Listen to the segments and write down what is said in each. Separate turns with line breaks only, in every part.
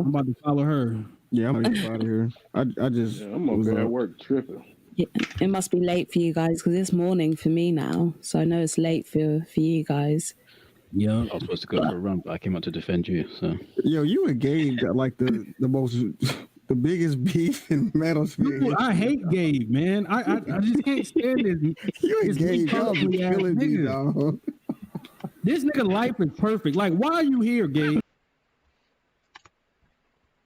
I'm about to follow her.
Yeah, I'm about to out of here. I just
I'm up
was
there at
up.
work tripping.
Yeah, it must be late for you guys because it's morning for me now. So I know it's late for you guys.
I was supposed to go for a run, but I came out to defend you. So
Yo, you and Gabe got like the most the biggest beef in Manosphere.
Oh,
history.
I hate Gabe, man. I just can't stand this.
You and
This
Gabe, y'all be
personally ass
killing me,
nigga.
dog.
This nigga life is perfect. Like, why are you here, Gabe?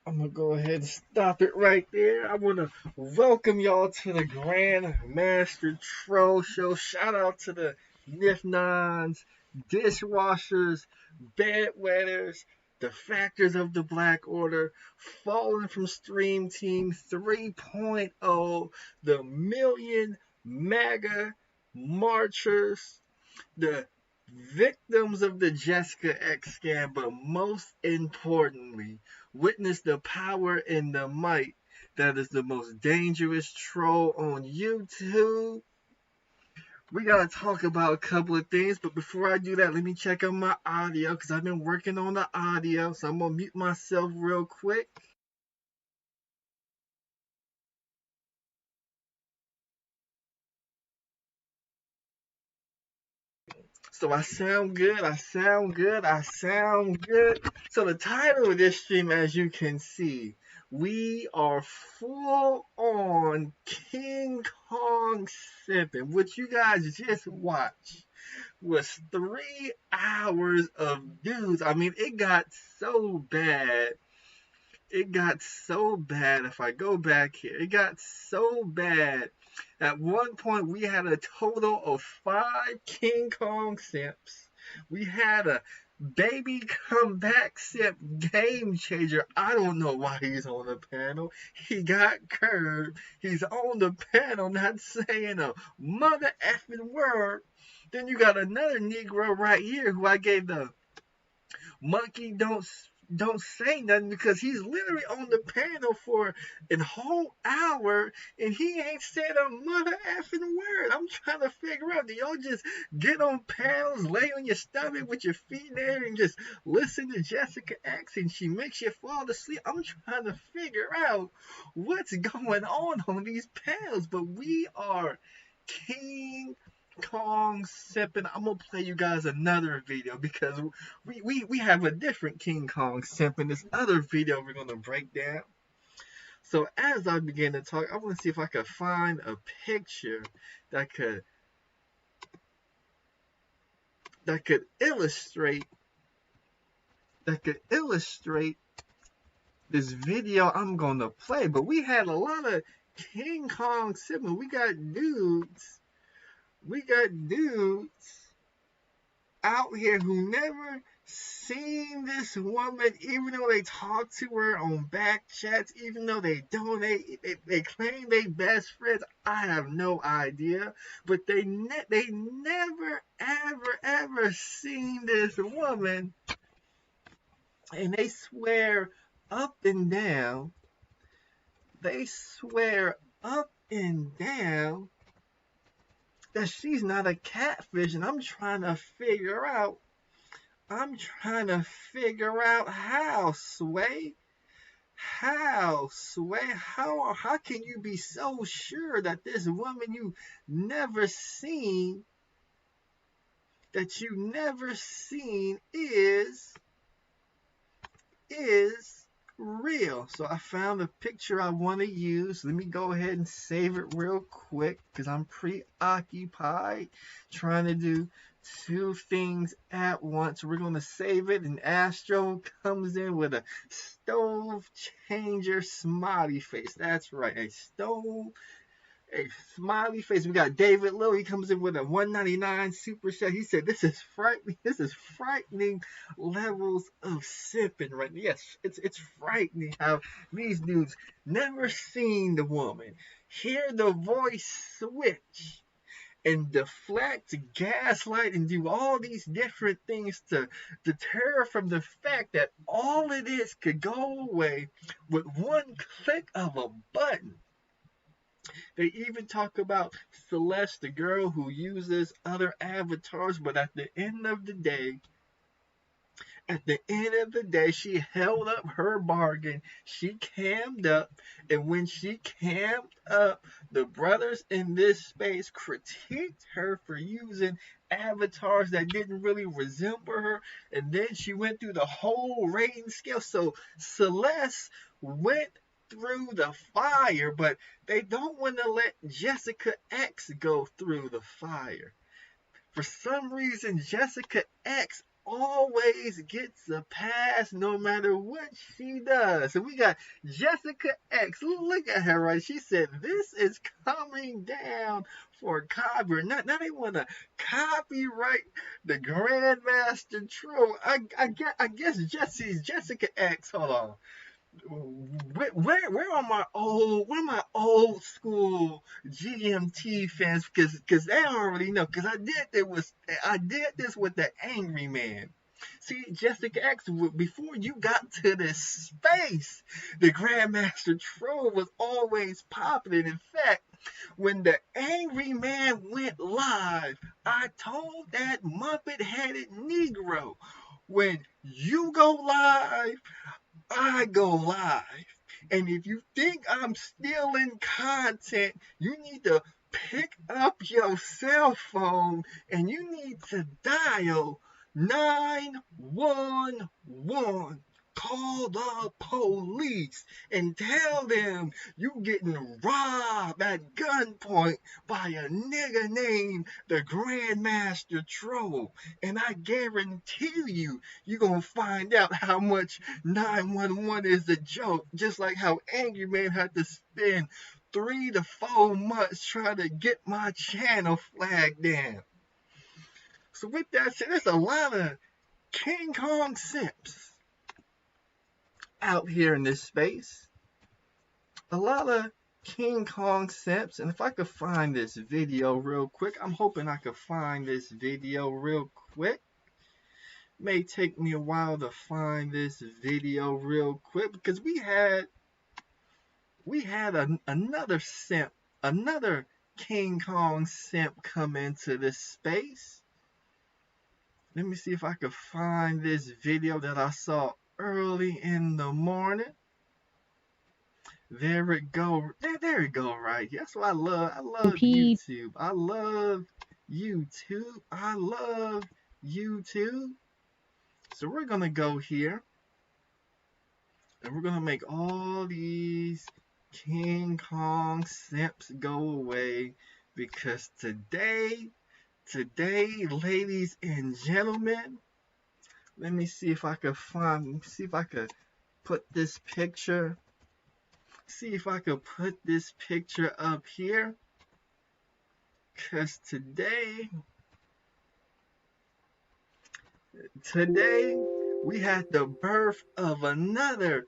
I'm gonna go ahead and stop it right there. I wanna welcome y'all to the Grandmaster Troll Show. Shout out to the Nif-Nons, dishwashers, bedwetters, the factors of the Black Order, fallen from Stream Team 3.0, the Million MAGA Marchers, the victims of the Jessica X scam, but most importantly, witness the power and the might that is the most dangerous troll on YouTube. We gotta talk about a couple of things, but before I do that, let me check on my audio because I've been working on the audio, so I'm gonna mute myself real quick. So I sound good, I sound good, I sound good. So the title of this stream, as you can see, we are full on King Kong Simpin, which you guys just watched was 3 hours of news. I mean, it got so bad. It got so bad. If I go back here, it got so bad. At one point, we had a total of 5 King Kong simps. We had a baby comeback simp game changer. I don't know why he's on the panel. He got curved. He's on the panel not saying a mother effing word. Then you got another Negro right here who I gave the monkey don't say nothing because he's literally on the panel for a whole hour and he ain't said a mother effing word. I'm trying to figure out, do y'all just get on panels, lay on your stomach with your feet there and just listen to Jessica X and she makes you fall asleep? I'm trying to figure out what's going on these panels, but we are King Kong Simpin. I'm gonna play you guys another video because we have a different King Kong Simpin. This other video we're gonna break down. So as I begin to talk, I want to see if I could find a picture that could illustrate this video I'm gonna play. But we had a lot of King Kong Simpin. We got dudes out here who never seen this woman, even though they talk to her on back chats, even though they donate, they claim they best friends. I have no idea, but they never ever seen this woman, and they swear up and down. They swear up and down that she's not a catfish, and I'm trying to figure out how, Sway. How can you be so sure that this woman you never seen is real? So I found a picture I want to use. Let me go ahead and save it real quick because I'm preoccupied trying to do 2 things at once. We're going to save it, and Astro comes in with a stove changer smiley face. That's right, a smiley face. We got David Lowe. He comes in with a $1.99 super chat. He said, "This is frightening. This is frightening levels of simping right now." Yes, it's frightening how these dudes never seen the woman, hear the voice switch, and deflect, gaslight, and do all these different things to deter from the fact that all of this could go away with one click of a button. They even talk about Celeste, the girl who uses other avatars, but at the end of the day, At the end of the day, she held up her bargain. She cammed up. And when she cammed up, the brothers in this space critiqued her for using avatars that didn't really resemble her. And then she went through the whole rating scale. So Celeste went through the fire, but they don't want to let Jessica X go through the fire. For some reason, Jessica X always gets a pass no matter what she does. So we got Jessica X. Look at her, right? She said, this is coming down for copyright. Now they want to copyright the Grandmaster Troll. I guess Jessica X. Hold on. Where are my old school GMT fans? Because they already know. Because I did this with the Angry Man. See, Jessica X, before you got to this space, the Grandmaster Troll was always popular. In fact, when the Angry Man went live, I told that Muppet-headed Negro, when you go live, I go live. And if you think I'm stealing content, you need to pick up your cell phone and you need to dial 911. Call the police and tell them you getting robbed at gunpoint by a nigga named the Grandmaster Troll. And I guarantee you're going to find out how much 911 is a joke. Just like how Angry Man had to spend 3 to 4 months trying to get my channel flagged down. So with that said, there's a lot of King Kong simps out here in this space. A lot of King Kong simps. And if I could find this video real quick, I'm hoping I could find this video real quick. May take me a while to find this video real quick because we had another simp, another King Kong simp come into this space. Let me see if I could find this video that I saw early in the morning. There it go. There it go right. That's what I love. I love YouTube. I love YouTube. I love YouTube. So we're going to go here. And we're going to make all these King Kong simps go away. Because today, ladies and gentlemen, let me see if I could put this picture. See if I could put this picture up here. Because today we had the birth of another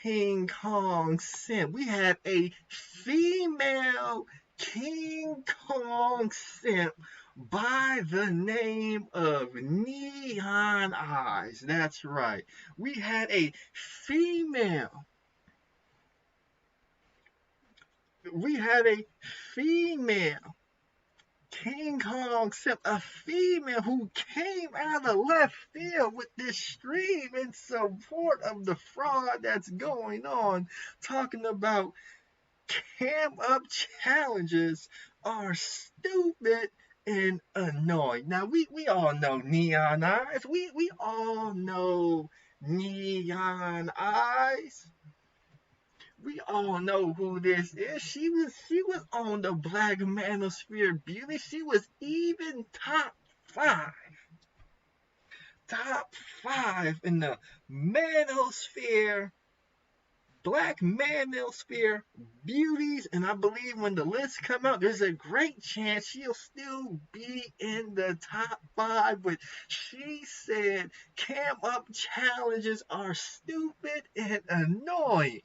King Kong simp. We had a female King Kong simp by the name of Neon Eyes. That's right. We had a female King Kong simp, a female who came out of left field with this stream in support of the fraud that's going on, talking about cam up challenges are stupid and annoying. Now we all know Neon Eyes. We all know Neon Eyes. We all know who this is. She was on the Black Manosphere Beauty. She was even top 5 in the Manosphere, Black Manosphere Beauties. And I believe when the list come out, there's a great chance she'll still be in the top 5. But she said cam up challenges are stupid and annoying.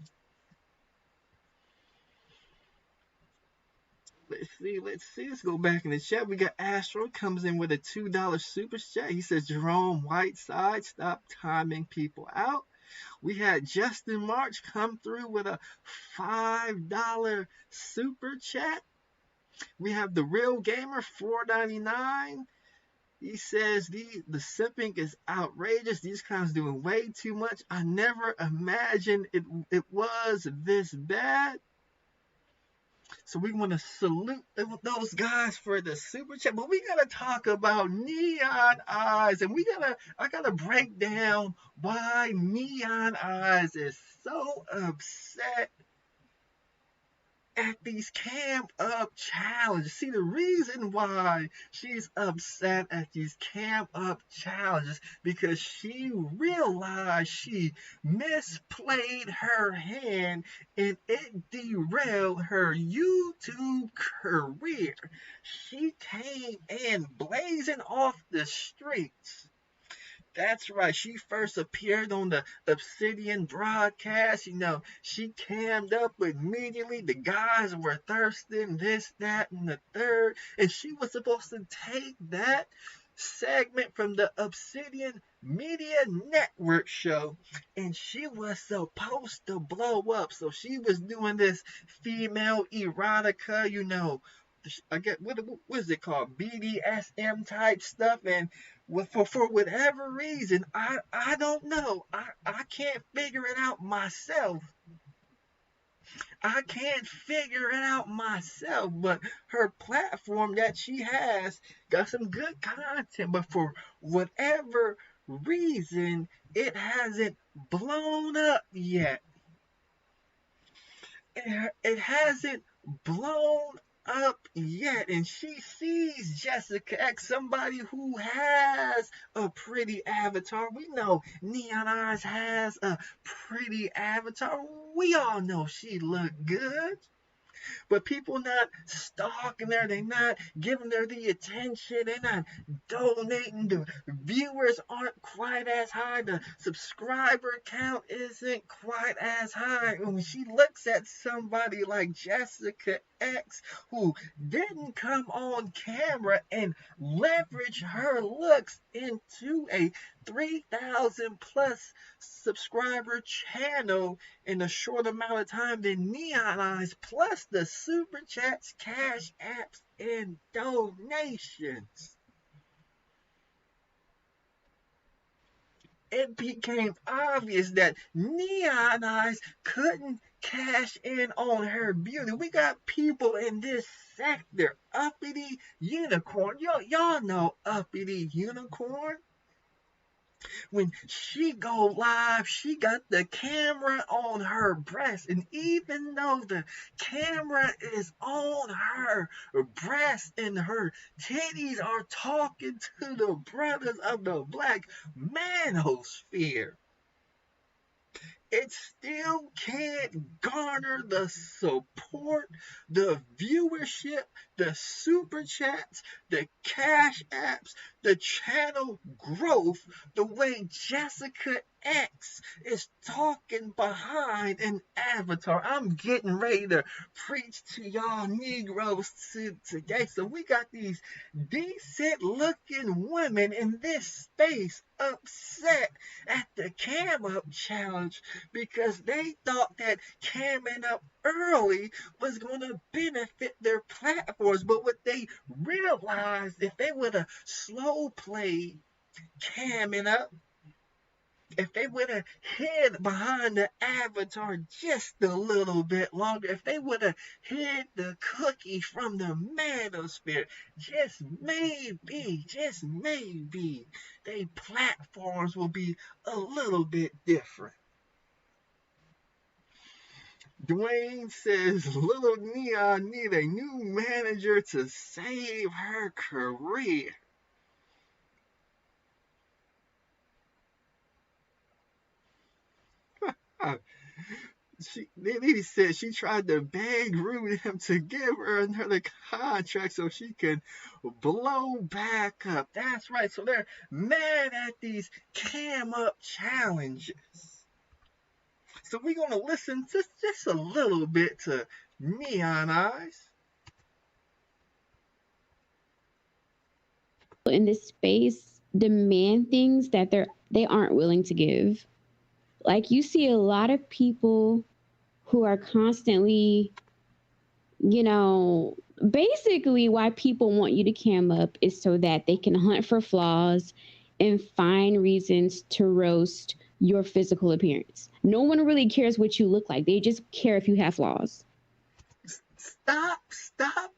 Let's see. Let's go back in the chat. We got Astro comes in with a $2 super chat. He says, Jerome Whiteside, stop timing people out. We had Justin March come through with a $5 super chat. We have the Real Gamer, $4.99. He says the simping is outrageous. These clowns doing way too much. I never imagined it was this bad. So we want to salute those guys for the super chat, but we gotta talk about Neon Eyes, and I gotta break down why Neon Eyes is so upset at these camp up challenges. See, the reason why she's upset at these camp up challenges because she realized she misplayed her hand and it derailed her YouTube career. She came in blazing off the streets. That's right. She first appeared on the Obsidian broadcast. She cammed up immediately. The guys were thirsting, this, that, and the third. And she was supposed to take that segment from the Obsidian Media Network show, and she was supposed to blow up. So she was doing this female erotica, I get what is it called, BDSM type stuff, and for whatever reason, I don't know, I can't figure it out myself. I can't figure it out myself, but her platform that she has got some good content, but for whatever reason, it hasn't blown up yet. It hasn't blown up yet, and she sees Jessica X, somebody who has a pretty avatar. We know Neon Eyes has a pretty avatar. We all know she looked good. But people not stalking her, they're not giving her the attention, they're not donating, the viewers aren't quite as high, the subscriber count isn't quite as high. And when she looks at somebody like Jessica X, who didn't come on camera and leverage her looks into a 3,000 plus subscriber channel in a short amount of time than Neon Eyes, plus the super chats, cash apps, and donations, it became obvious that Neon Eyes couldn't cash in on her beauty. We got people in this sector, Uppity Unicorn. Y'all know Uppity Unicorn. When she go live, she got the camera on her breast, and even though the camera is on her breast and her titties are talking to the brothers of the black manosphere, it still can't garner the support, the viewership, the super chats, the cash apps, the channel growth, the way Jessica X is talking behind an avatar. I'm getting ready to preach to y'all Negroes today. So we got these decent looking women in this space upset at the cam up challenge because they thought that camming up early was going to benefit their platforms. But what they realized, if they would have slow played camming up, if they would have hid behind the avatar just a little bit longer, if they would have hid the cookie from the manosphere, just maybe, their platforms will be a little bit different. Dwayne says Little Neon need a new manager to save her career. Lily said she tried to beg him to give her another contract so she can blow back up. That's right. So they're mad at these cam up challenges. So we're going to listen just a little bit to Neon Eyes.
In this space demand things that they aren't willing to give. Like, you see a lot of people who are constantly, Basically, why people want you to cam up is so that they can hunt for flaws and find reasons to roast your physical appearance. No one really cares what you look like. They just care if you have flaws.
Stop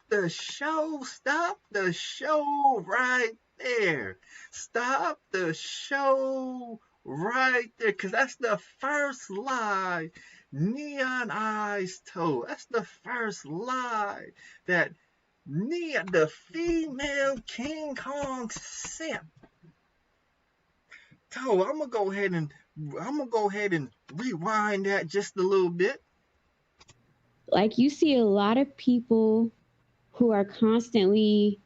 the show. Stop the show right there. Stop the show right there. Because that's the first lie Neon Eyes told. That's the first lie that the female King Kong simp told. I'm gonna go ahead and rewind that just a little bit.
Like, you see a lot of people who are constantly,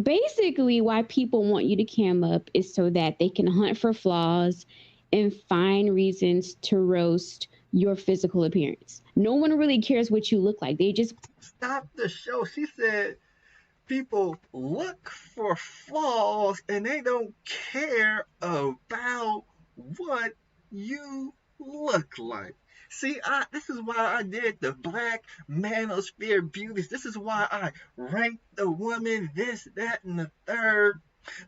basically why people want you to cam up is so that they can hunt for flaws and find reasons to roast your physical appearance. No one really cares what you look like. They just
Stop the show. She said people look for flaws and they don't care about what you look like. See, this is why I did the Black Manosphere Beauties. This is why I ranked the woman this, that, and the third.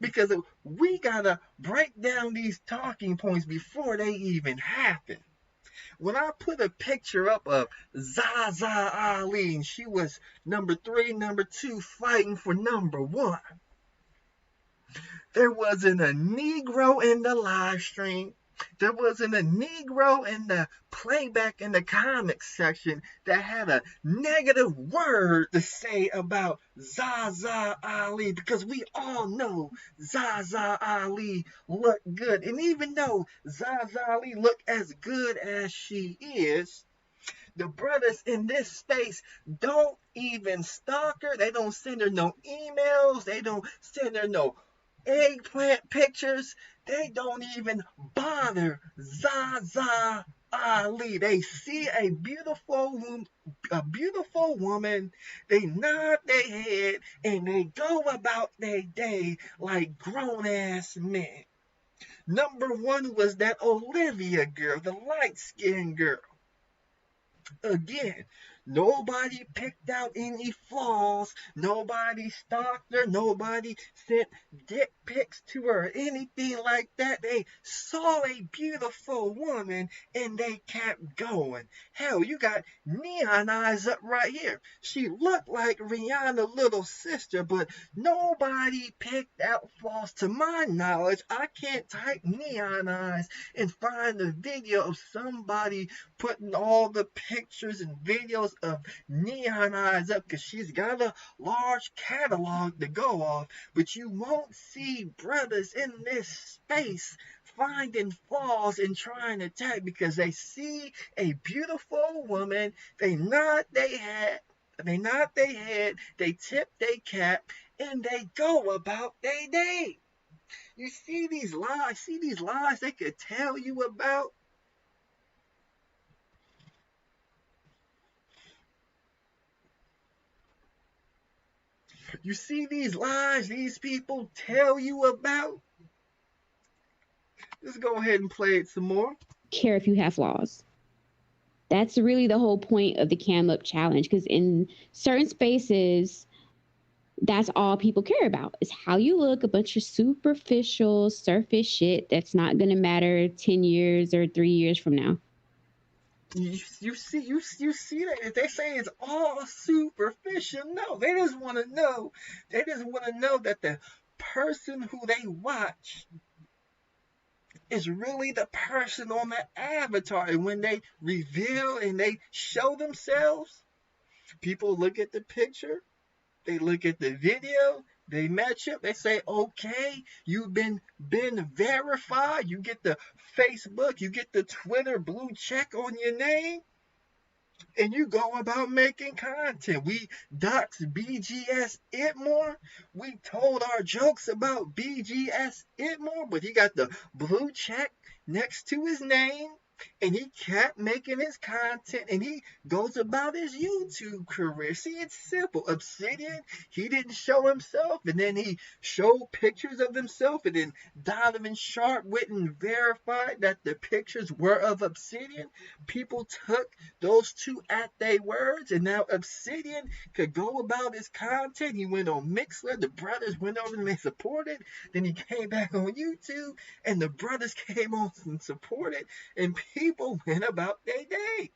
Because we gotta break down these talking points before they even happen. When I put a picture up of Zaza Ali and she was number 3, number 2, fighting for number 1, there wasn't a Negro in the live stream. There wasn't a Negro in the playback in the comics section that had a negative word to say about Zaza Ali, because we all know Zaza Ali looked good. And even though Zaza Ali looked as good as she is, the brothers in this space don't even stalk her. They don't send her no emails. They don't send her no eggplant pictures. They don't even bother Zaza Ali. They see a beautiful woman, they nod their head and they go about their day like grown ass men. Number 1 was that Olivia girl, the light skinned girl. Again, nobody picked out any flaws. Nobody stalked her. Nobody sent dick pics to her or anything like that. They saw a beautiful woman and they kept going. Hell, you got Neon Eyes up right here. She looked like Rihanna's little sister, but nobody picked out flaws. To my knowledge, I can't type Neon Eyes and find a video of somebody putting all the pictures and videos of Neon Eyes up, because she's got a large catalog to go off, but you won't see brothers in this space finding flaws and trying to tag, because they see a beautiful woman, they nod their head, they tip their cap, and they go about their day. You see these lies they could tell you about. You see these lies these people tell you about? Let's go ahead and play it some more.
care if you have flaws. That's really the whole point of the cam up challenge, because in certain spaces, that's all people care about is how you look. A bunch of superficial surface shit that's not going to matter 10 years or 3 years from now.
You see that if they say it's all superficial, no, they just want to know that the person who they watch is really the person on the avatar. And when they reveal and they show themselves, people look at the picture, they look at the video, they match up, they say, okay, you've been verified. You get the Facebook, you get the Twitter blue check on your name, and you go about making content. We doxed BGS Itmore. We told our jokes about BGS Itmore, but he got the blue check next to his name. And he kept making his content, and he goes about his YouTube career. See, it's simple. Obsidian, he didn't show himself, and then he showed pictures of himself, and then Donovan Sharp went and verified that the pictures were of Obsidian. People took those two at their words, and now Obsidian could go about his content. He went on Mixler, the brothers went over and they supported. Then he came back on YouTube, and the brothers came on and supported, and people went about their day.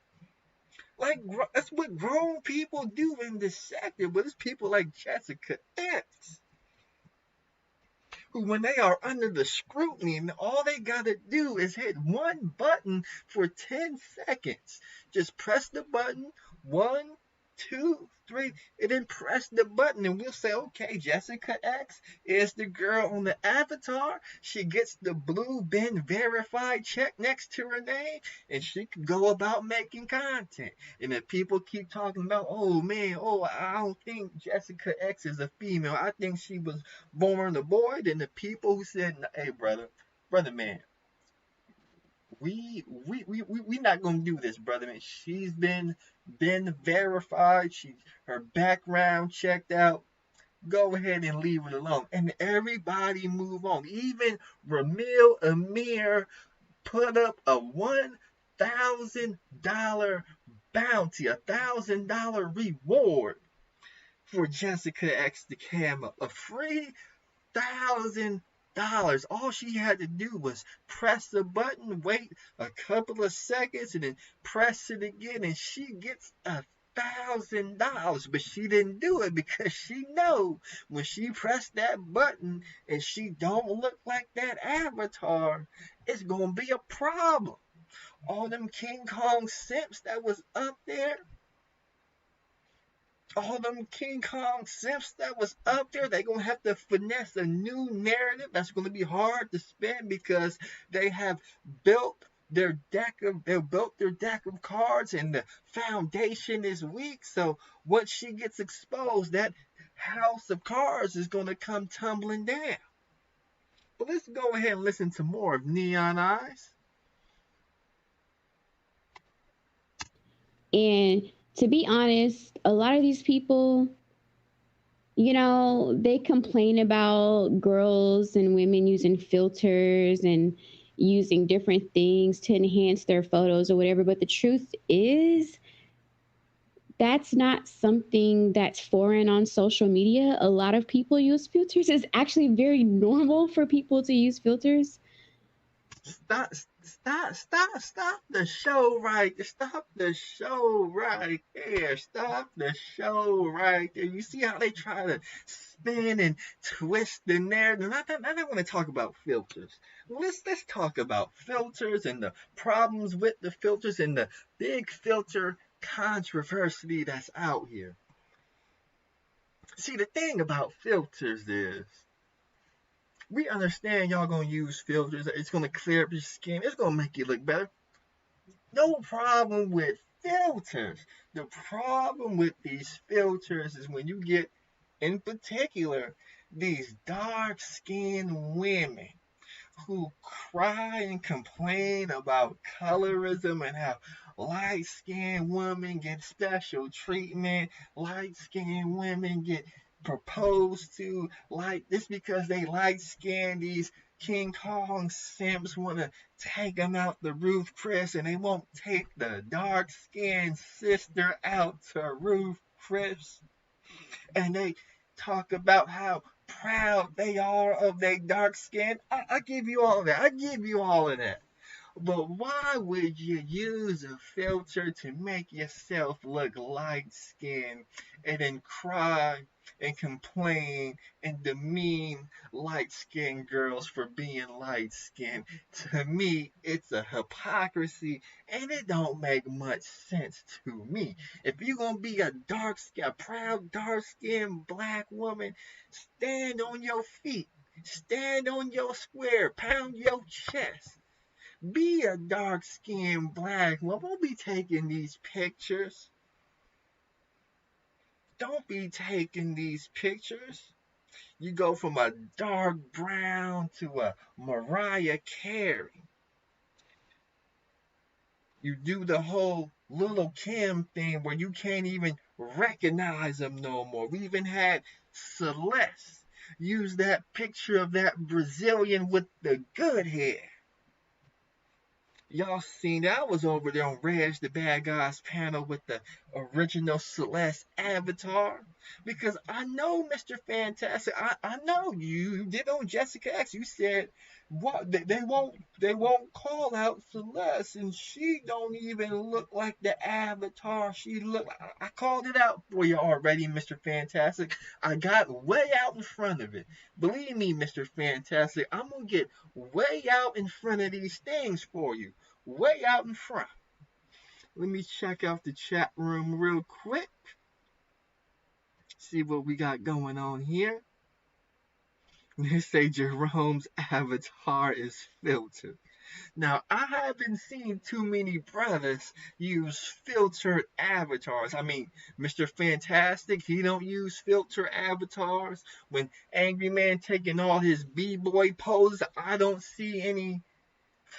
Like, that's what grown people do in this sector, but it's people like Jessica X, who, when they are under the scrutiny, and all they gotta do is hit one button for 10 seconds. Just press the button, 1, 2, 3, and then press the button, and we'll say, okay, Jessica X is the girl on the avatar. She gets the blue been verified check next to her name, and she can go about making content. And if people keep talking about, oh man, I don't think Jessica X is a female, I think she was born a boy, then the people who said, hey brother man, we not gonna do this, brother man. She's been verified. Her background checked out. Go ahead and leave it alone. And everybody move on. Even Ramil Amir put up a $1,000 bounty, $1,000 reward for Jessica X the Camera. A free $1,000. All she had to do was press the button, wait a couple of seconds, and then press it again, and she gets $1,000. But she didn't do it because she know when she pressed that button and she don't look like that avatar, it's gonna be a problem. All them King Kong simps that was up there, they're going to have to finesse a new narrative that's going to be hard to spin because they have built their deck of cards, and the foundation is weak. So once she gets exposed, that house of cards is going to come tumbling down. But let's go ahead and listen to more of Neon Eyes.
And to be honest, a lot of these people, they complain about girls and women using filters and using different things to enhance their photos or whatever. But the truth is, that's not something that's foreign on social media. A lot of people use filters. It's actually very normal for people to use filters.
Stop the show right there. Stop the show right there. Stop the show right there. You see how they try to spin and twist the narrative? I don't want to talk about filters. Let's talk about filters and the problems with the filters and the big filter controversy that's out here. See, the thing about filters is, we understand y'all gonna use filters. It's gonna clear up your skin. It's gonna make you look better. No problem with filters. The problem with these filters is when you get, in particular, these dark-skinned women who cry and complain about colorism and how light-skinned women get special treatment, light-skinned women get proposed to like this because they light skinned. These King Kong simps want to take them out the roof, Chris, and they won't take the dark skinned sister out to roof, Chris. And they talk about how proud they are of their dark skin. I give you all of that. I give you all of that. But why would you use a filter to make yourself look light-skinned and then cry and complain and demean light-skinned girls for being light-skinned? To me, it's a hypocrisy, and it don't make much sense to me. If you're going to be a proud dark-skinned black woman, stand on your feet. Stand on your square. Pound your chest. Be a dark-skinned black woman. Don't be taking these pictures. Don't be taking these pictures. You go from a dark brown to a Mariah Carey. You do the whole little Kim thing where you can't even recognize them no more. We even had Celeste use that picture of that Brazilian with the good hair. Y'all seen that? I was over there on Reg the Bad Guys panel with the original Celeste avatar. Because I know Mr. Fantastic. I know you did on Jessica X. You said what they won't call out Celeste, and she don't even look like the avatar she look like. I called it out for you already, Mr. Fantastic. I got way out in front of it. Believe me, Mr. Fantastic, I'm gonna get way out in front of these things for you. Way out in front. Let me check out the chat room real quick. See what we got going on here. They say Jerome's avatar is filtered. Now, I haven't seen too many brothers use filtered avatars. I mean, Mr. Fantastic, he don't use filter avatars. When Angry Man taking all his b-boy poses, I don't see any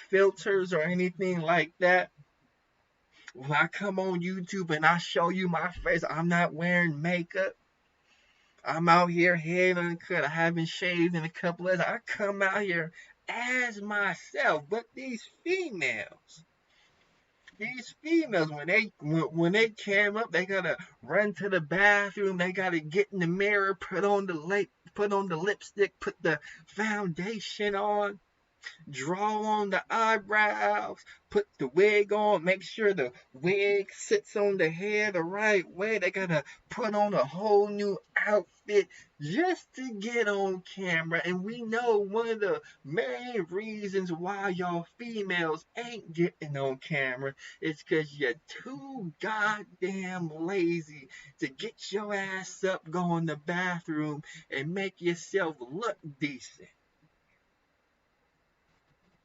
filters or anything like that. When I come on YouTube and I show you my face, I'm not wearing makeup. I'm out here head uncut. I haven't shaved in a couple of days. I come out here as myself. But these females, when they came up, they gotta run to the bathroom. They gotta get in the mirror, put on the lipstick, put the foundation on, draw on the eyebrows, put the wig on, make sure the wig sits on the hair the right way. They gotta put on a whole new outfit just to get on camera. And we know one of the main reasons why y'all females ain't getting on camera is because you're too goddamn lazy to get your ass up, go in the bathroom, and make yourself look decent.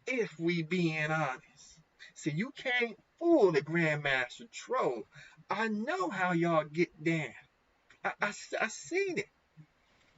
If we being honest. See, you can't fool the Grandmaster Troll. I know how y'all get down. I seen it.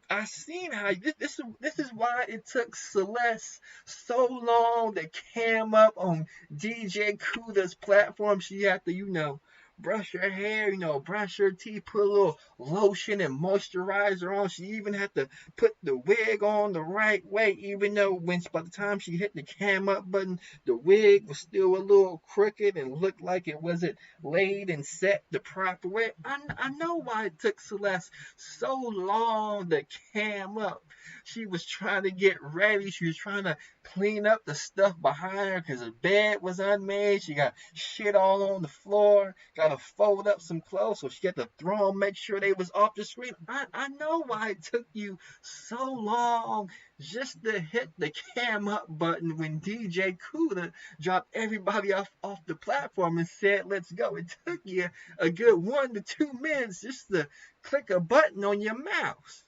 I seen how this is why it took Celeste so long to cam up on DJ Kuda's platform. She had to, brush her hair, brush her teeth, put a little lotion and moisturizer on. She even had to put the wig on the right way, even though by the time she hit the cam up button, the wig was still a little crooked and looked like it wasn't laid and set the proper way. I know why it took Celeste so long to cam up. She was trying to get ready. She was trying to clean up the stuff behind her because the bed was unmade. She got shit all on the floor. Got to fold up some clothes, so she had to throw them, make sure they was off the screen. I know why it took you so long just to hit the cam up button when DJ Kuda dropped everybody off the platform and said, let's go. It took you a good 1 to 2 minutes just to click a button on your mouse.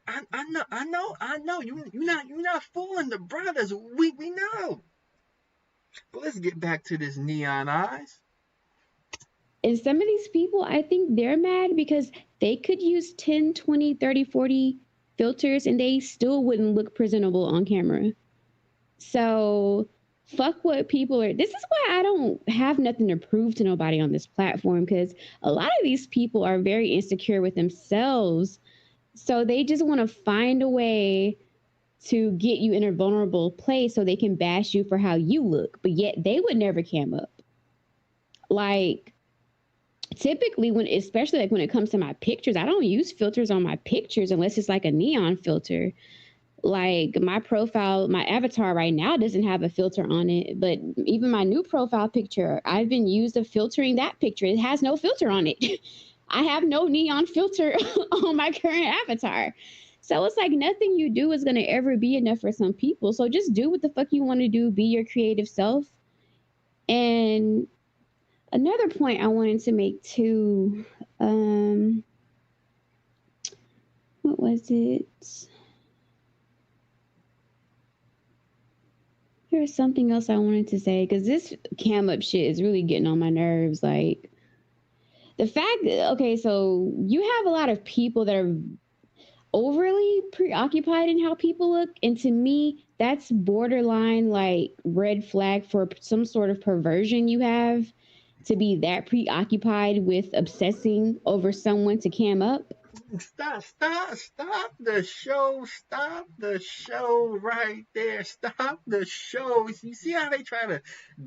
I know. You're not fooling the brothers. We know. But let's get back to this neon eyes.
And some of these people, I think they're mad because they could use 10, 20, 30, 40 filters and they still wouldn't look presentable on camera. So fuck what people are. This is why I don't have nothing to prove to nobody on this platform, because a lot of these people are very insecure with themselves. So they just want to find a way to get you in a vulnerable place so they can bash you for how you look, but yet they would never cam up. Like, typically especially like when it comes to my pictures, I don't use filters on my pictures unless it's like a neon filter. Like my profile, my avatar right now doesn't have a filter on it, but even my new profile picture, I've been used of filtering that picture. It has no filter on it. I have no neon filter on my current avatar. So it's like nothing you do is going to ever be enough for some people. So just do what the fuck you want to do. Be your creative self. And another point I wanted to make too, what was it? There's something else I wanted to say, because this cam up shit is really getting on my nerves. Like, the fact, okay, so you have a lot of people that are, overly preoccupied in how people look. And to me, that's borderline like red flag for some sort of perversion you have, to be that preoccupied with obsessing over someone to cam up.
Stop the show. Stop the show right there. Stop the show. You see how they try to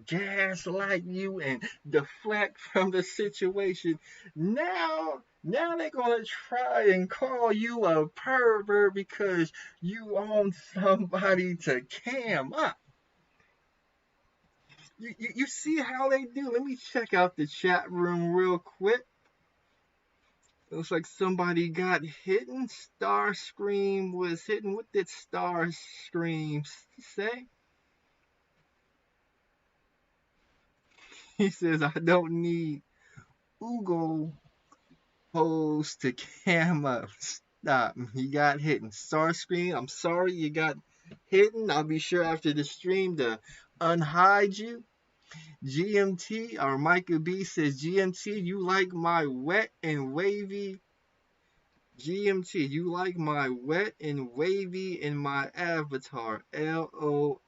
gaslight you and deflect from the situation? Now they're gonna try and call you a pervert because you want somebody to cam up. You see how they do? Let me check out the chat room real quick. Looks like somebody got hidden. Starscream was hidden. What did Starscream say? He says, I don't need Ugo hoes to cam up. Stop. He got hidden. Starscream, I'm sorry you got hidden. I'll be sure after the stream to unhide you. GMT, or Micah B says, GMT, you like my wet and wavy. GMT, you like my wet and wavy in my avatar. LOL.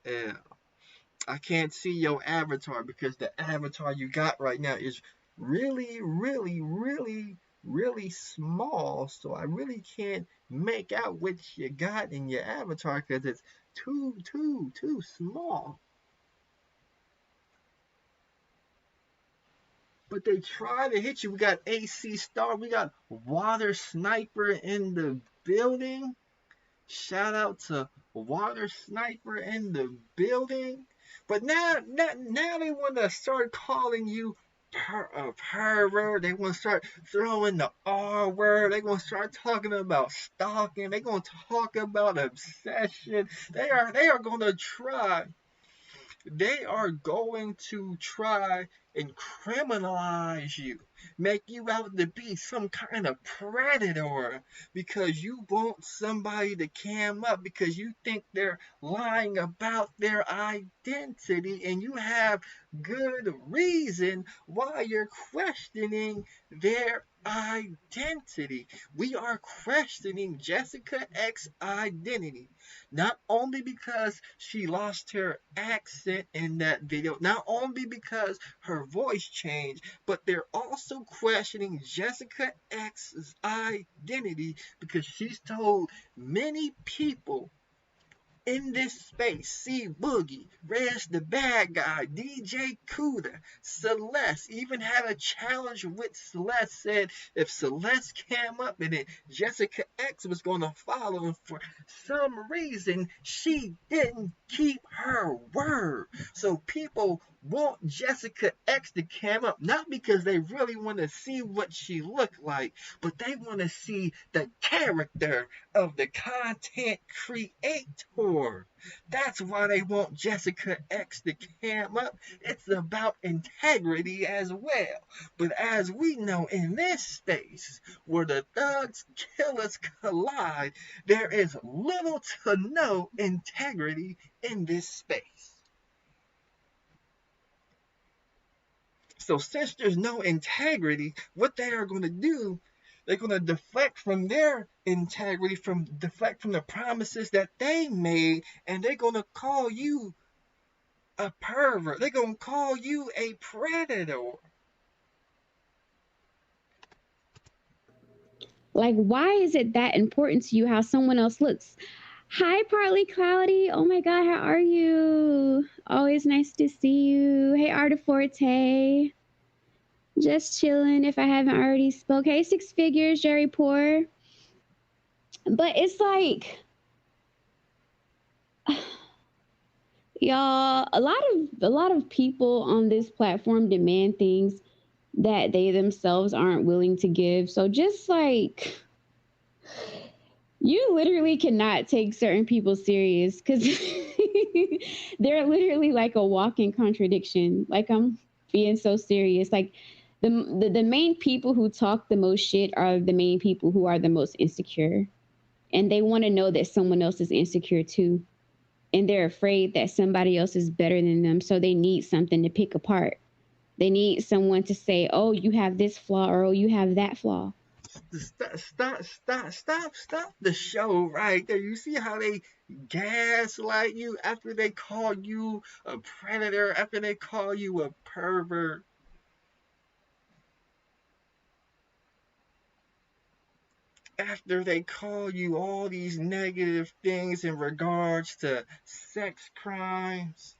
I can't see your avatar because the avatar you got right now is really, really, really, really small. So I really can't make out what you got in your avatar because it's too small. But they try to hit you. We got AC Star. We got Water Sniper in the building. Shout out to Water Sniper in the building. But now they want to start calling you a pervert. They want to start throwing the R word. They want to start talking about stalking. They going to talk about obsession. They are going to try. They are going to try and criminalize you, make you out to be some kind of predator because you want somebody to cam up because you think they're lying about their identity and you have good reason why you're questioning their identity. We are questioning Jessica X's identity. Not only because she lost her accent in that video, not only because her voice changed, but they're also questioning Jessica X's identity because she's told many people in this space, C Boogie, Reg the Bad Guy, DJ Cuda, Celeste, even had a challenge with Celeste, said if Celeste came up in it, Jessica X was going to follow, and for some reason, she didn't keep her word. So people want Jessica X to cam up, not because they really want to see what she looked like, but they want to see the character of the content creator. That's why they want Jessica X to cam up. It's about integrity as well. But as we know, in this space where the thugs killers collide, there is little to no integrity in this space. So since there's no integrity, what they are going to do, they're going to deflect from their integrity, deflect from the promises that they made, and they're going to call you a pervert. They're going to call you a predator.
Like, why is it that important to you how someone else looks? Hi, Partly Cloudy. Oh my God, how are you? Always nice to see you. Hey, Artiforte. Just chilling if I haven't already spoke. Hey, Six Figures, Jerry Poor. But it's like, y'all, a lot of people on this platform demand things that they themselves aren't willing to give. So just like, you literally cannot take certain people serious because they're literally like a walking contradiction. Like, I'm being so serious. Like, the main people who talk the most shit are the main people who are the most insecure. And they want to know that someone else is insecure too. And they're afraid that somebody else is better than them. So they need something to pick apart. They need someone to say, oh, you have this flaw, or oh, you have that flaw.
stop the show right there. You see how they gaslight you after they call you a predator, after they call you a pervert. After they call you all these negative things in regards to sex crimes.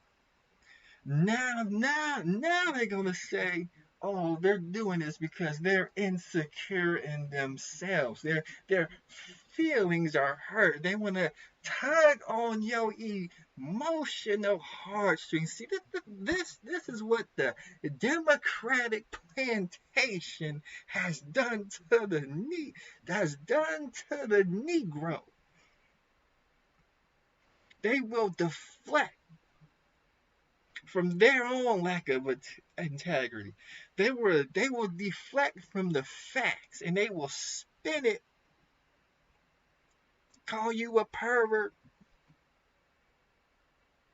Now they're gonna say, oh, they're doing this because they're insecure in themselves. Their feelings are hurt. They wanna tug on your emotional heartstrings. See, this is what the Democratic plantation has done to the Negro. They will deflect from their own lack of integrity. They will deflect from the facts and they will spin it, call you a pervert,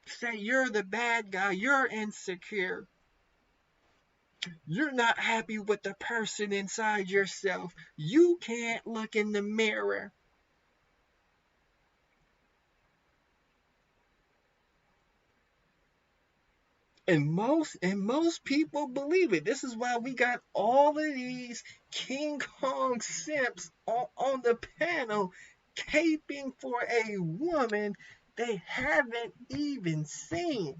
say you're the bad guy, you're insecure, you're not happy with the person inside yourself, you can't look in the mirror. And most people believe it. This is why we got all of these King Kong simps on the panel caping for a woman they haven't even seen.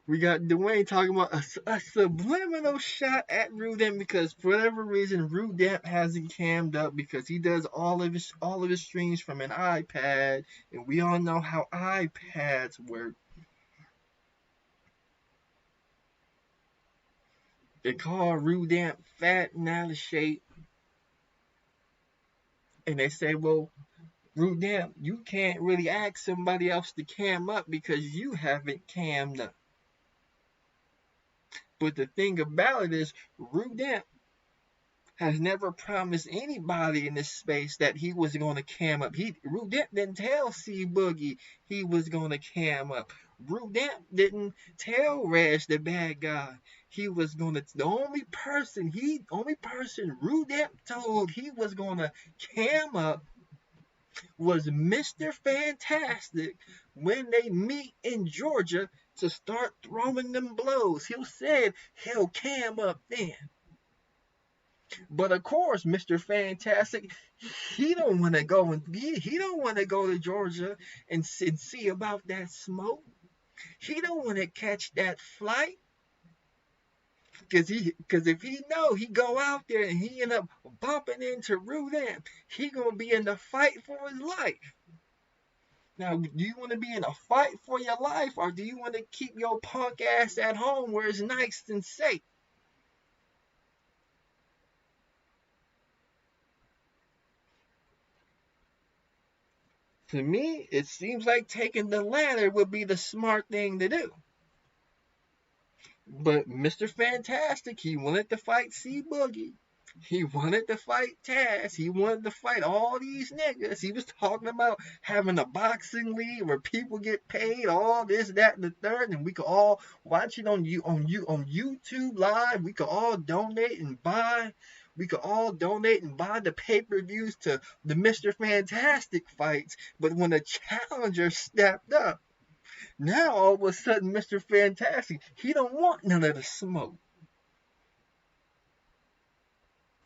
We got Dwayne talking about a subliminal shot at Rudemp because for whatever reason Rudemp hasn't cammed up because he does all of his streams from an iPad, and we all know how iPads work. They call Rudemp fat and out of shape, and they say, well, Rudemp, you can't really ask somebody else to cam up because you haven't cammed up. But the thing about it is, Rudemp has never promised anybody in this space that he was going to cam up. Rudemp didn't tell C Boogie he was going to cam up. Rudemp didn't tell Rash the bad guy he was going to. The only person Rudemp told he was going to cam up was Mr. Fantastic when they meet in Georgia to start throwing them blows. He said he'll cam up then. But of course, Mr. Fantastic, he don't want to go to Georgia and see about that smoke. He don't want to catch that flight. Because if he know he go out there and he end up bumping into Rudemp, he gonna be in the fight for his life. Now, do you want to be in a fight for your life, or do you want to keep your punk ass at home where it's nice and safe? To me, it seems like taking the latter would be the smart thing to do. But Mr. Fantastic, he wanted to fight C Boogie. He wanted to fight Taz. He wanted to fight all these niggas. He was talking about having a boxing league where people get paid, all this, that, and the third, and we could all watch it on YouTube Live. We could all donate and buy. We could all donate and buy the pay-per-views to the Mr. Fantastic fights. But when a challenger stepped up, now all of a sudden Mr. Fantastic, he don't want none of the smoke.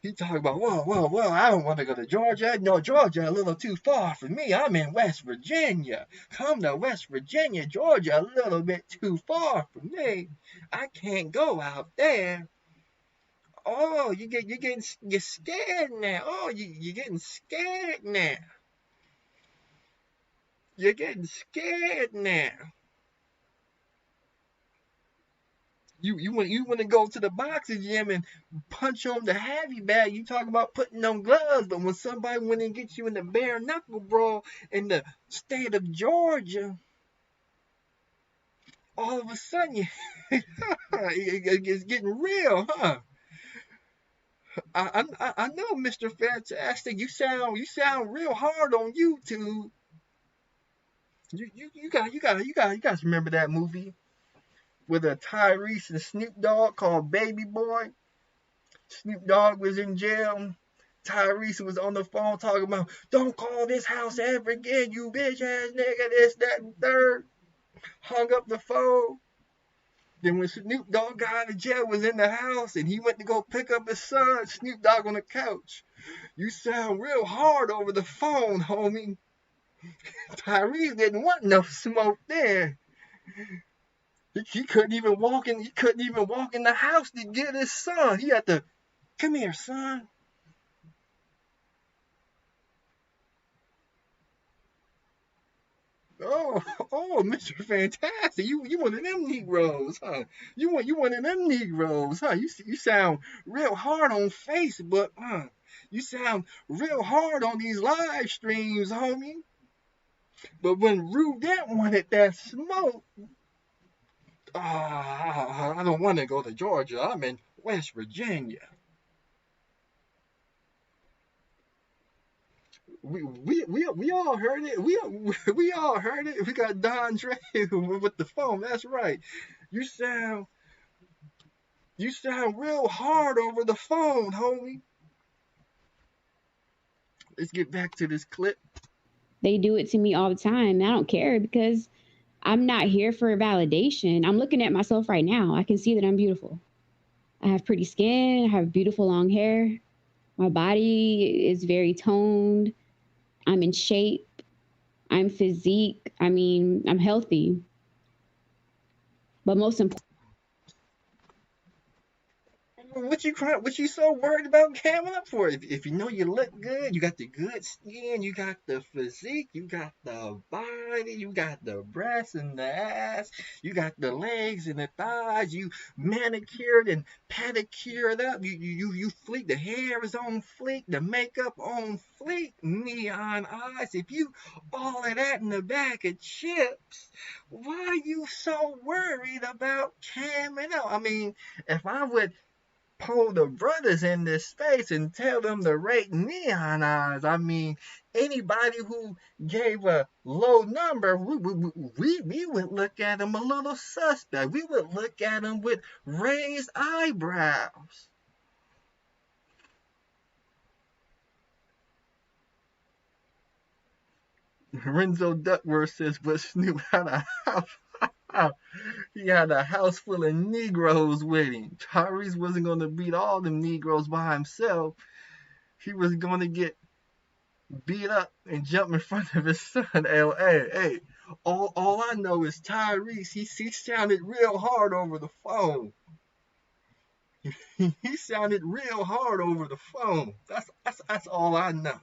He talking about, well, I don't want to go to Georgia. No, Georgia a little too far for me. I'm in West Virginia. Come to West Virginia, Georgia a little bit too far for me. I can't go out there. Oh, you're scared now. Oh, you're getting scared now. You're getting scared now. You want to go to the boxing gym and punch on the heavy bag. You talk about putting on gloves, but when somebody went and gets you in the bare knuckle brawl in the state of Georgia, all of a sudden it's getting real, huh? I know, Mr. Fantastic. You sound real hard on YouTube. You guys remember that movie? with a Tyrese and Snoop Dogg called Baby Boy. Snoop Dogg was in jail. Tyrese was on the phone talking about, don't call this house ever again, you bitch ass nigga, this, that, and third. Hung up the phone. Then when Snoop Dogg got out of jail, was in the house, and he went to go pick up his son, Snoop Dogg on the couch. You sound real hard over the phone, homie. Tyrese didn't want no smoke there. He couldn't even walk in. He couldn't even walk in the house to get his son. He had to, come here, son. Oh, Mr. Fantastic. You one of them Negroes, huh? You one of them Negroes, huh? You sound real hard on Facebook, huh? You sound real hard on these live streams, homie. But when Rudette wanted that smoke, I don't want to go to Georgia. I'm in West Virginia. We all heard it. We all heard it. We got Don Dre with the phone. That's right. You sound real hard over the phone, homie. Let's get back to this clip.
They do it to me all the time. I don't care because I'm not here for validation. I'm looking at myself right now. I can see that I'm beautiful. I have pretty skin. I have beautiful long hair. My body is very toned. I'm in shape. I'm physique. I mean, I'm healthy. But most important,
What you so worried about camming up for? If you know you look good, you got the good skin, you got the physique, you got the body, you got the breasts and the ass, you got the legs and the thighs, you manicured and pedicured up, you fleek, the hair is on fleek, the makeup on fleek, neon eyes. If you all of that in the bag of chips, why are you so worried about camming up? I mean, if I would pull the brothers in this space and tell them to rate neon eyes. I mean, anybody who gave a low number, we would look at them a little suspect. We would look at them with raised eyebrows. Renzo Duckworth says, but Snoop had a house. He had a house full of Negroes with him. Tyrese wasn't going to beat all them Negroes by himself. He was going to get beat up and jump in front of his son. Hey, all I know is Tyrese, he sounded real hard over the phone. He sounded real hard over the phone. That's all I know.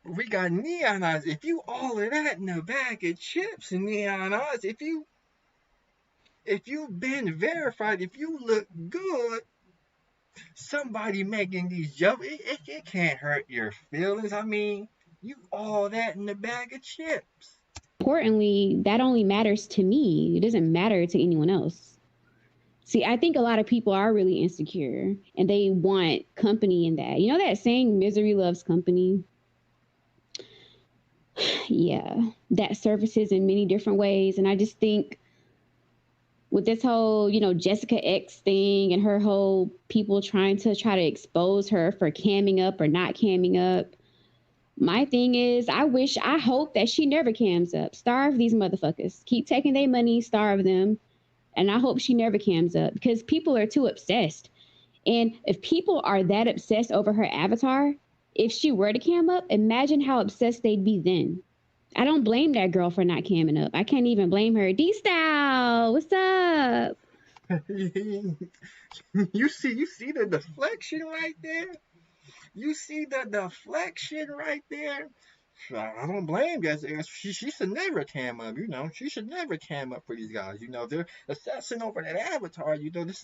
We got neon eyes. If you all of that in a bag of chips and neon eyes, if you've been verified, if you look good, somebody making these jokes, it can't hurt your feelings. I mean, you all that in a bag of chips.
importantly, that only matters to me. It doesn't matter to anyone else. See, I think a lot of people are really insecure and they want company in that. You know that saying, misery loves company? Yeah, that surfaces in many different ways. And I just think with this whole, Jessica X thing and her whole people trying to expose her for camming up or not camming up, my thing is, I hope that she never cams up. Starve these motherfuckers. Keep taking their money, starve them. And I hope she never cams up because people are too obsessed. And if people are that obsessed over her avatar, if she were to cam up, imagine how obsessed they'd be then. I don't blame that girl for not camming up. I can't even blame her. D-Style, what's up?
You see the deflection right there? You see the deflection right there? I don't blame guys. She should never cam up, She should never cam up for these guys, They're assessing over that avatar, Just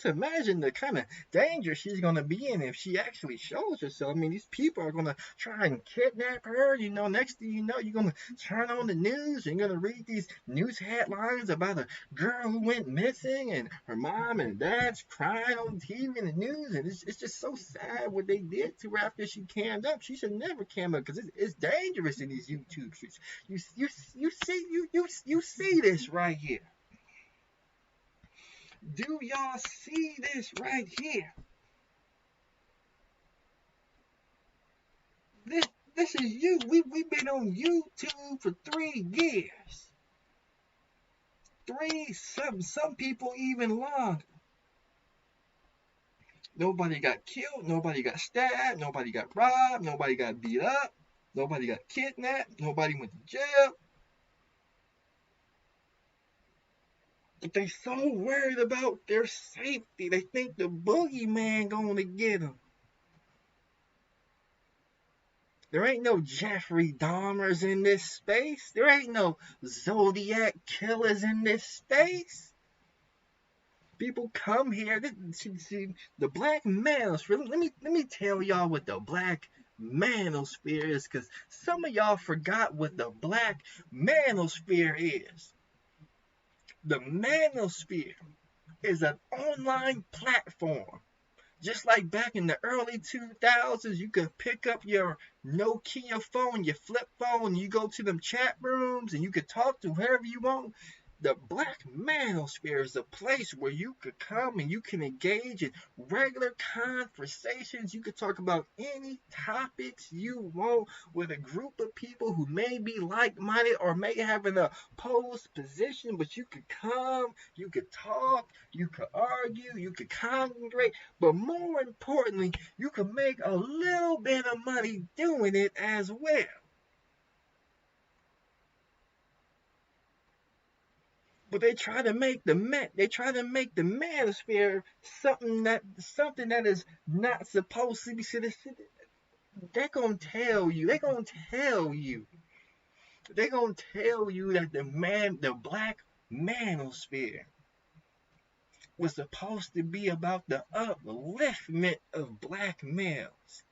imagine the kind of danger she's gonna be in if she actually shows herself. I mean, these people are gonna try and kidnap her. Next thing you know, you're gonna turn on the news. And you're gonna read these news headlines about a girl who went missing and her mom and dad's crying on TV and the news. And it's just so sad what they did to her after she cammed up. She should never cam up because it's dangerous in these YouTube streets. You see this right here. Do y'all see this right here? This is you. We've been on YouTube for 3 years. Some people even longer. Nobody got killed, nobody got stabbed, nobody got robbed, nobody got beat up, nobody got kidnapped, nobody went to jail. But they so worried about their safety, they think the boogeyman gonna get them. There ain't no Jeffrey Dahmers in this space. There ain't no Zodiac killers in this space. People come here. See, the black manosphere. Let me tell y'all what the black manosphere is, because some of y'all forgot what the black manosphere is. The manosphere is an online platform. Just like back in the early 2000s, you could pick up your Nokia phone, your flip phone, and you go to them chat rooms and you could talk to whoever you want. The black manosphere is a place where you could come and you can engage in regular conversations. You could talk about any topics you want with a group of people who may be like-minded or may have an opposed position, but you could come, you could talk, you could argue, you could congregate, but more importantly, you could make a little bit of money doing it as well. But they try to make the manosphere something that is not supposed to be. They're gonna tell you that the black manosphere was supposed to be about the upliftment of black males.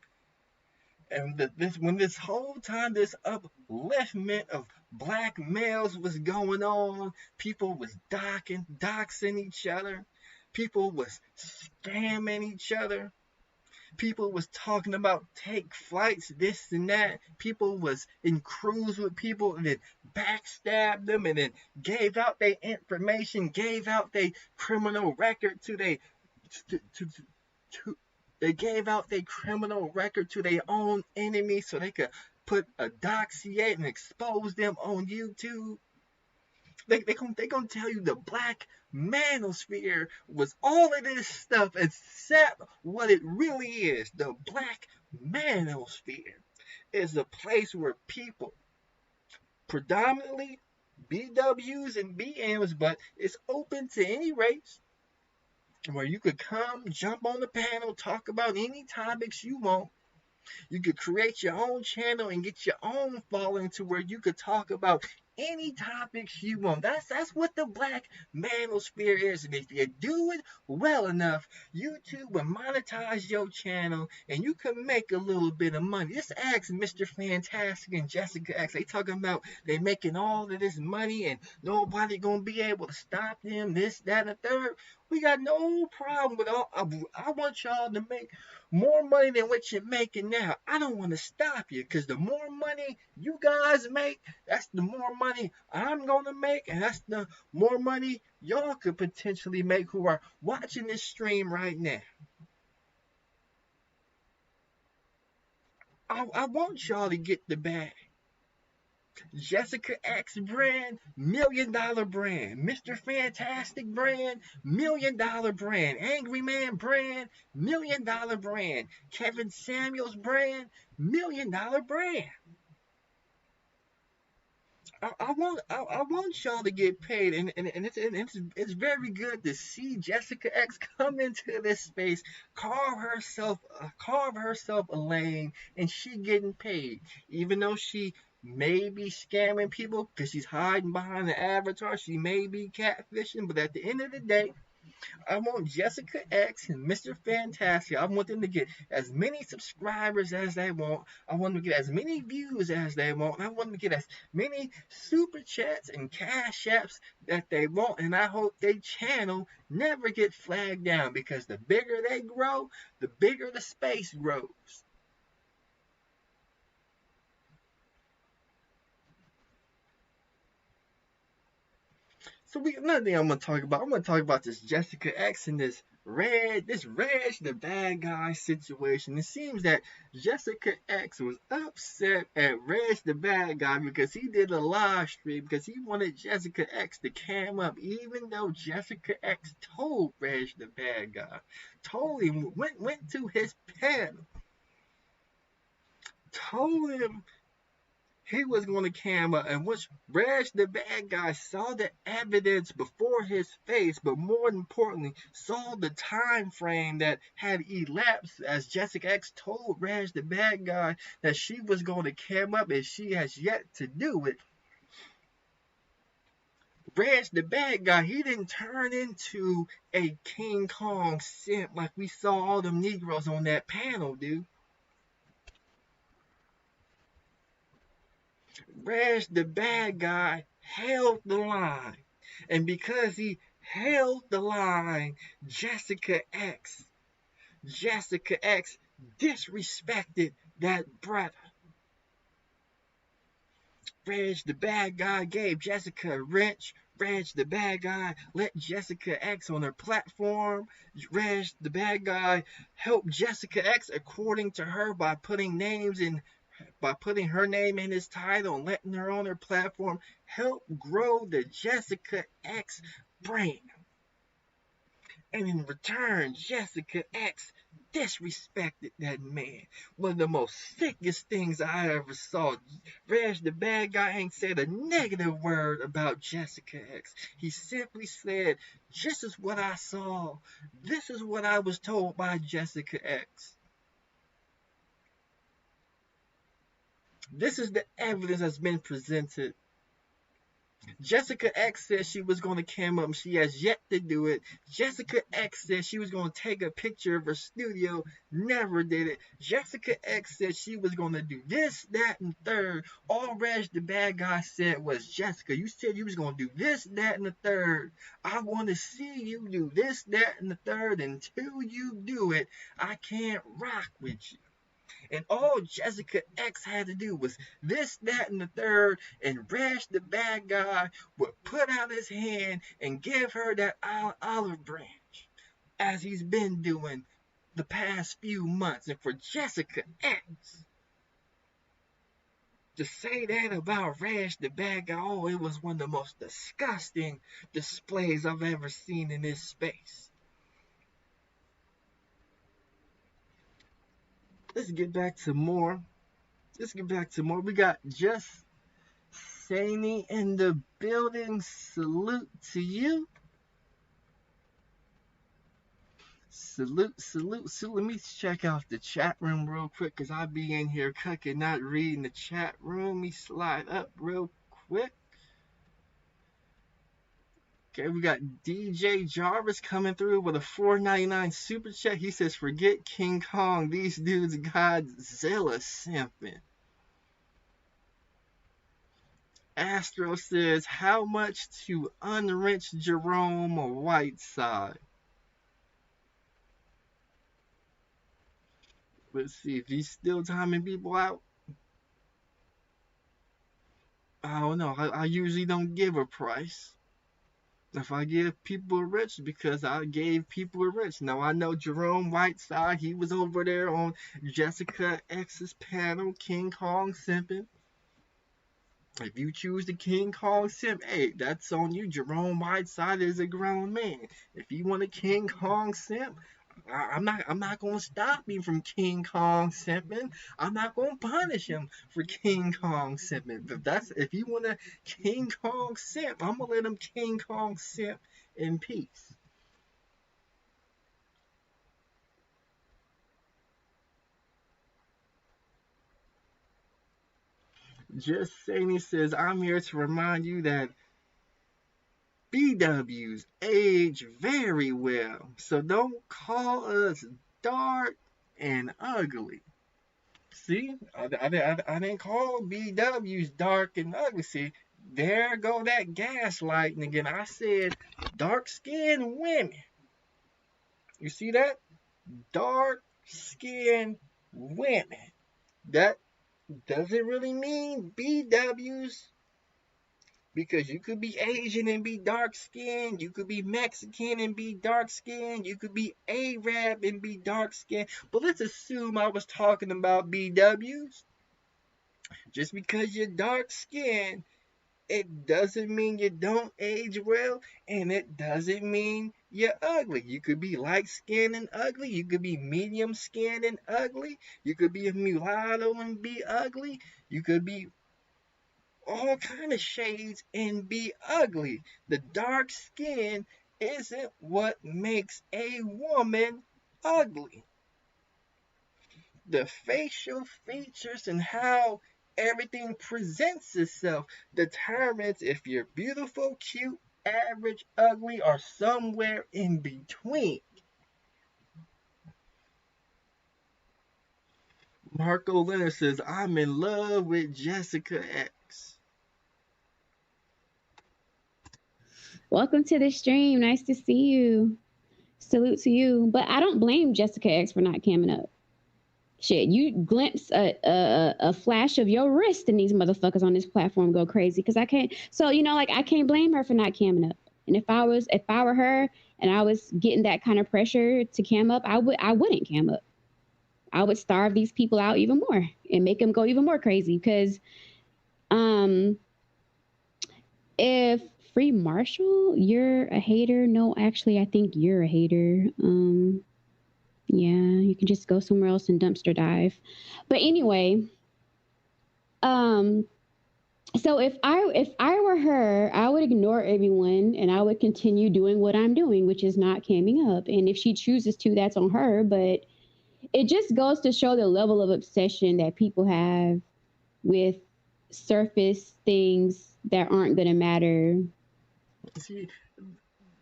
And when this whole time this upliftment of black males was going on, people was doxing each other, people was scamming each other, people was talking about take flights, this and that, people was in cruise with people and then backstabbed them and then gave out their information, gave out their criminal record to they gave out their criminal record to their own enemies so they could put a dossier and expose them on YouTube. They gonna tell you the black manosphere was all of this stuff except what it really is. The black manosphere is a place where people, predominantly BWs and BMs, but it's open to any race, where you could come, jump on the panel, talk about any topics you want. You could create your own channel and get your own following to where you could talk about any topics you want. That's what the black manosphere is. And if you do it well enough, YouTube will monetize your channel and you can make a little bit of money. Just ask Mr. Fantastic and Jessica X. They talking about they making all of this money and nobody gonna be able to stop them, this, that, and the third. We got no problem with all. I want y'all to make more money than what you're making now. I don't want to stop you, because the more money you guys make, that's the more money I'm going to make, and that's the more money y'all could potentially make who are watching this stream right now. I want y'all to get the bag. Jessica X brand, $1 million brand. Mr. Fantastic brand, $1 million brand. Angry Man brand, $1 million brand. Kevin Samuels brand, $1 million brand. I want y'all to get paid, and it's very good to see Jessica X come into this space, carve herself a lane, and she getting paid, even though she may be scamming people because she's hiding behind the avatar. She may be catfishing, but at the end of the day, I want Jessica X and Mr. Fantastic. I want them to get as many subscribers as they want. I want them to get as many views as they want. I want them to get as many super chats and cash apps that they want. And I hope their channel never get flagged down, because the bigger they grow, the bigger the space grows. So another thing I'm gonna talk about this Jessica X and this Reg the bad guy situation. It seems that Jessica X was upset at Reg the bad guy because he did a live stream because he wanted Jessica X to cam up, even though Jessica X told Reg the bad guy, told him, went to his panel, told him he was going to cam up, and which Reg the bad guy saw the evidence before his face, but more importantly, saw the time frame that had elapsed as Jessica X told Reg the bad guy that she was going to cam up, and she has yet to do it. Reg the bad guy, he didn't turn into a King Kong simp like we saw all them Negroes on that panel, dude. Reg the bad guy held the line. And because he held the line, Jessica X disrespected that brother. Reg the bad guy gave Jessica a wrench. Reg the bad guy let Jessica X on her platform. Reg the bad guy helped Jessica X according to her by putting her name in his title and letting her on her platform, help grow the Jessica X brand. And in return, Jessica X disrespected that man. One of the most sickest things I ever saw. Reg the bad guy ain't said a negative word about Jessica X. He simply said, this is what I saw. This is what I was told by Jessica X. This is the evidence that's been presented. Jessica X said she was going to cam up. She has yet to do it. Jessica X said she was going to take a picture of her studio. Never did it. Jessica X said she was going to do this, that, and third. All Reg the bad guy said was, Jessica, you said you was going to do this, that, and the third. I want to see you do this, that, and the third. Until you do it, I can't rock with you. And all Jessica X had to do was this, that, and the third, and Reg the bad guy would put out his hand and give her that olive branch, as he's been doing the past few months. And for Jessica X to say that about Reg the bad guy, oh, it was one of the most disgusting displays I've ever seen in this space. Let's get back to more. We got Just Sani in the building. Salute to you. Salute. Let me check out the chat room real quick because I be in here cooking, not reading the chat room. Let me slide up real quick. Okay, we got DJ Jarvis coming through with a $4.99 super chat. He says, forget King Kong. These dudes Godzilla simping. Astro says, how much to unwrench Jerome Whiteside? Let's see if he's still timing people out. I don't know. I usually don't give a price. If I give people a wrench, because I gave people a wrench. Now I know Jerome Whiteside, he was over there on Jessica X's panel, King Kong Simpin. If you choose the King Kong Simp, hey, that's on you. Jerome Whiteside is a grown man. If you want a King Kong Simp, I'm not gonna stop him from King Kong simping. I'm not gonna punish him for King Kong simping. If you want a King Kong simp, I'm gonna let him King Kong simp in peace. Just saying, he says, I'm here to remind you that BWs age very well, so don't call us dark and ugly. See, I didn't call BWs dark and ugly. See, there go that gaslighting again. I said dark-skinned women. You see that? Dark-skinned women. That doesn't really mean BWs. Because you could be Asian and be dark skinned, you could be Mexican and be dark skinned, you could be Arab and be dark skinned. But let's assume I was talking about BWs. Just because you're dark skinned, it doesn't mean you don't age well, and it doesn't mean you're ugly. You could be light skinned and ugly, you could be medium skinned and ugly, you could be a mulatto and be ugly, you could be all kind of shades and be ugly. The dark skin isn't what makes a woman ugly. The facial features and how everything presents itself determines if you're beautiful, cute, average, ugly, or somewhere in between. Marco Leonard says, I'm in love with Jessica X.
Welcome to the stream. Nice to see you. Salute to you. But I don't blame Jessica X for not camming up. Shit, you glimpse a flash of your wrist and these motherfuckers on this platform go crazy because I can't. So like I can't blame her for not camming up. And if I were her and I was getting that kind of pressure to cam up, I wouldn't cam up. I would starve these people out even more and make them go even more crazy because if Free Marshall, you're a hater. No, actually, I think you're a hater. Yeah, you can just go somewhere else and dumpster dive. But anyway, so if I were her, I would ignore everyone and I would continue doing what I'm doing, which is not camming up. And if she chooses to, that's on her. But it just goes to show the level of obsession that people have with surface things that aren't going to matter.
See,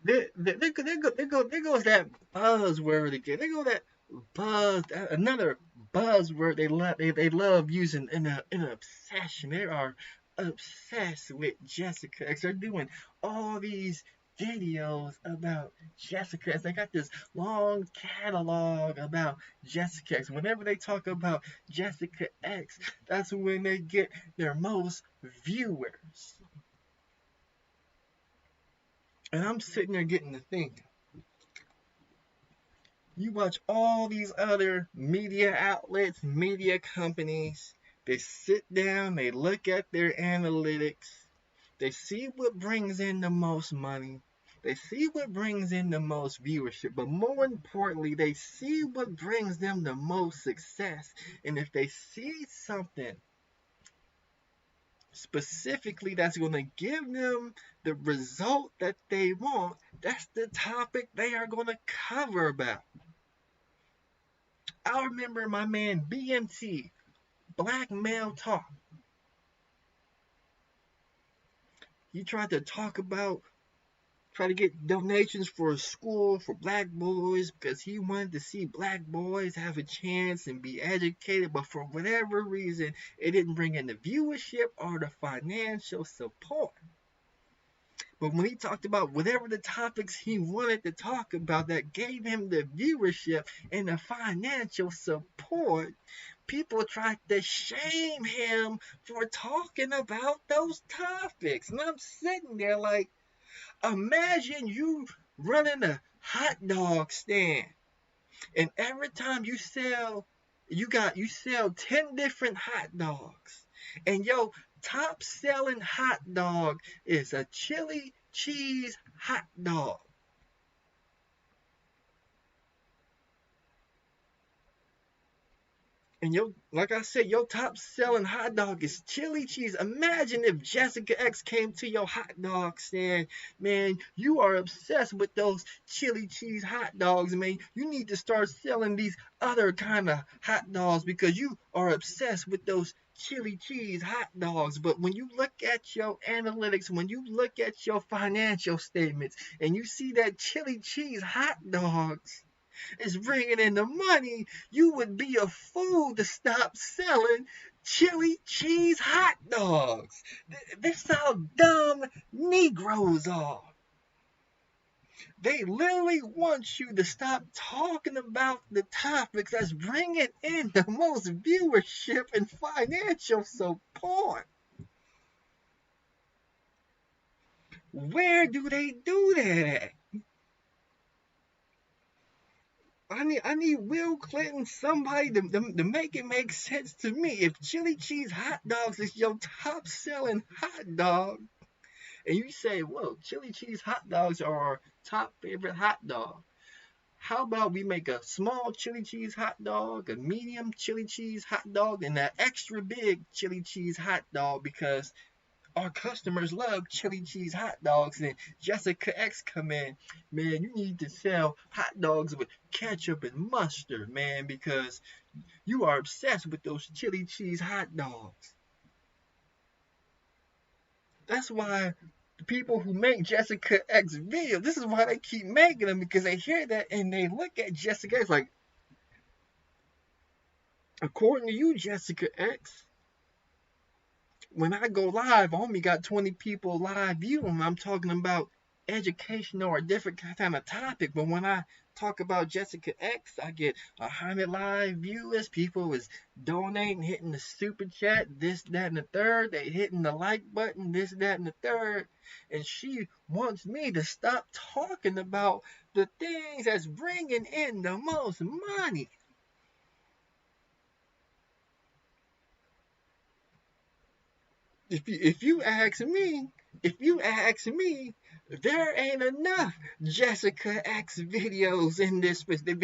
there goes that buzzword again. There goes that buzz, another buzzword they love using in an obsession. They are obsessed with Jessica X. They're doing all these videos about Jessica X. They got this long catalog about Jessica X. Whenever they talk about Jessica X, that's when they get their most viewers. And I'm sitting there getting to think. You watch all these other media outlets, media companies, they sit down, they look at their analytics, they see what brings in the most money, they see what brings in the most viewership, but more importantly, they see what brings them the most success. And if they see something specifically that's going to give them the result that they want, that's the topic they are going to cover about. I remember my man BMT, Black Male Talk. He tried to try to get donations for a school for black boys because he wanted to see black boys have a chance and be educated, but for whatever reason, it didn't bring in the viewership or the financial support. But when he talked about whatever the topics he wanted to talk about that gave him the viewership and the financial support, people tried to shame him for talking about those topics. And I'm sitting there like, imagine you running a hot dog stand, and every time you sell 10 different hot dogs, and your top selling hot dog is a chili cheese hot dog. And like I said, your top selling hot dog is chili cheese. Imagine if Jessica X came to your hot dog stand. Man, you are obsessed with those chili cheese hot dogs, man. You need to start selling these other kind of hot dogs because you are obsessed with those chili cheese hot dogs. But when you look at your analytics, when you look at your financial statements, and you see that chili cheese hot dogs is bringing in the money, you would be a fool to stop selling chili cheese hot dogs. This is how dumb Negroes are. They literally want you to stop talking about the topics that's bringing in the most viewership and financial support. Where do they do that at? I need Will Clinton, somebody to make it make sense to me. If chili cheese hot dogs is your top selling hot dog, and you say, whoa, chili cheese hot dogs are our top favorite hot dog, how about we make a small chili cheese hot dog, a medium chili cheese hot dog, and an extra big chili cheese hot dog, because our customers love chili cheese hot dogs. And Jessica X come in, man, you need to sell hot dogs with ketchup and mustard, man, because you are obsessed with those chili cheese hot dogs. That's why the people who make Jessica X videos, this is why they keep making them, because they hear that and they look at Jessica X like, according to you, Jessica X, when I go live, I only got 20 people live viewing. I'm talking about educational or different kind of topic. But when I talk about Jessica X, I get 100 live viewers. People is donating, hitting the super chat, this, that, and the third. They hitting the like button, this, that, and the third. And she wants me to stop talking about the things that's bringing in the most money. If you ask me, there ain't enough Jessica X videos in this space. They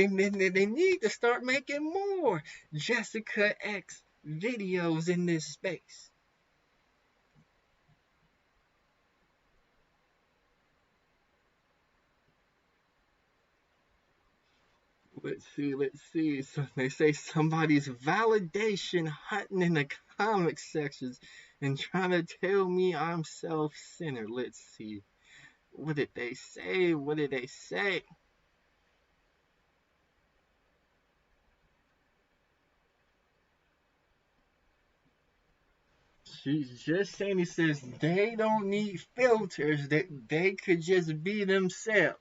need to start making more Jessica X videos in this space. Let's see. So they say somebody's validation hunting in the comic sections and trying to tell me I'm self-centered. Let's see. What did they say? She's just saying, he says they don't need filters, they could just be themselves.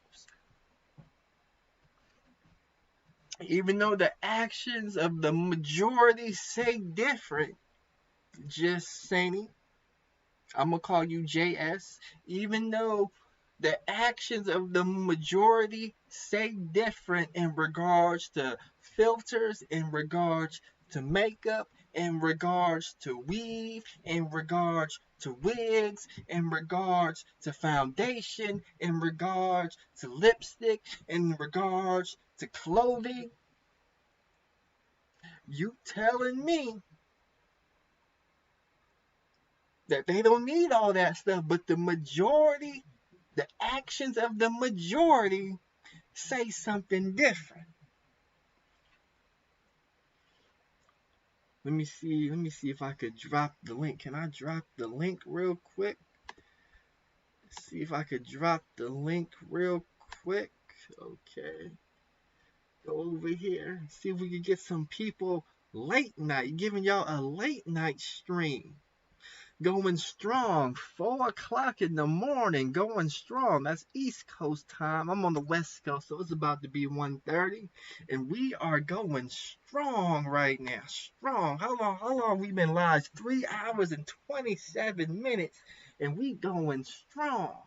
Even though the actions of the majority say different, just saying, I'm gonna call you JS, even though the actions of the majority say different in regards to filters, in regards to makeup, in regards to weave, in regards to wigs, in regards to foundation, in regards to lipstick, in regards to clothing. You telling me that they don't need all that stuff, but the majority, the actions of the majority say something different. Let me see if I could drop the link. Can I drop the link real quick? See if I could drop the link real quick. Okay. Go over here. See if we can get some people late night, giving y'all a late night stream. Going strong, 4 o'clock in the morning, going strong. That's East Coast time. I'm on the West Coast, so it's about to be 1:30, and we are going strong right now. Strong. How long we been live? 3 hours and 27 minutes, and we going strong.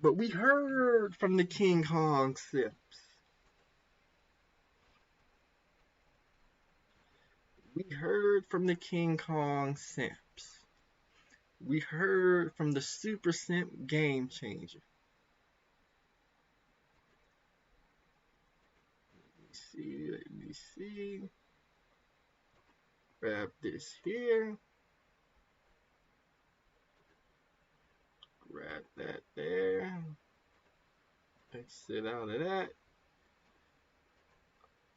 But we heard from the King Kong Simps. We heard from the King Kong Simps. We heard from the Super Simp Game Changer. Let me see. Grab this here. Grab that there. Exit out of that.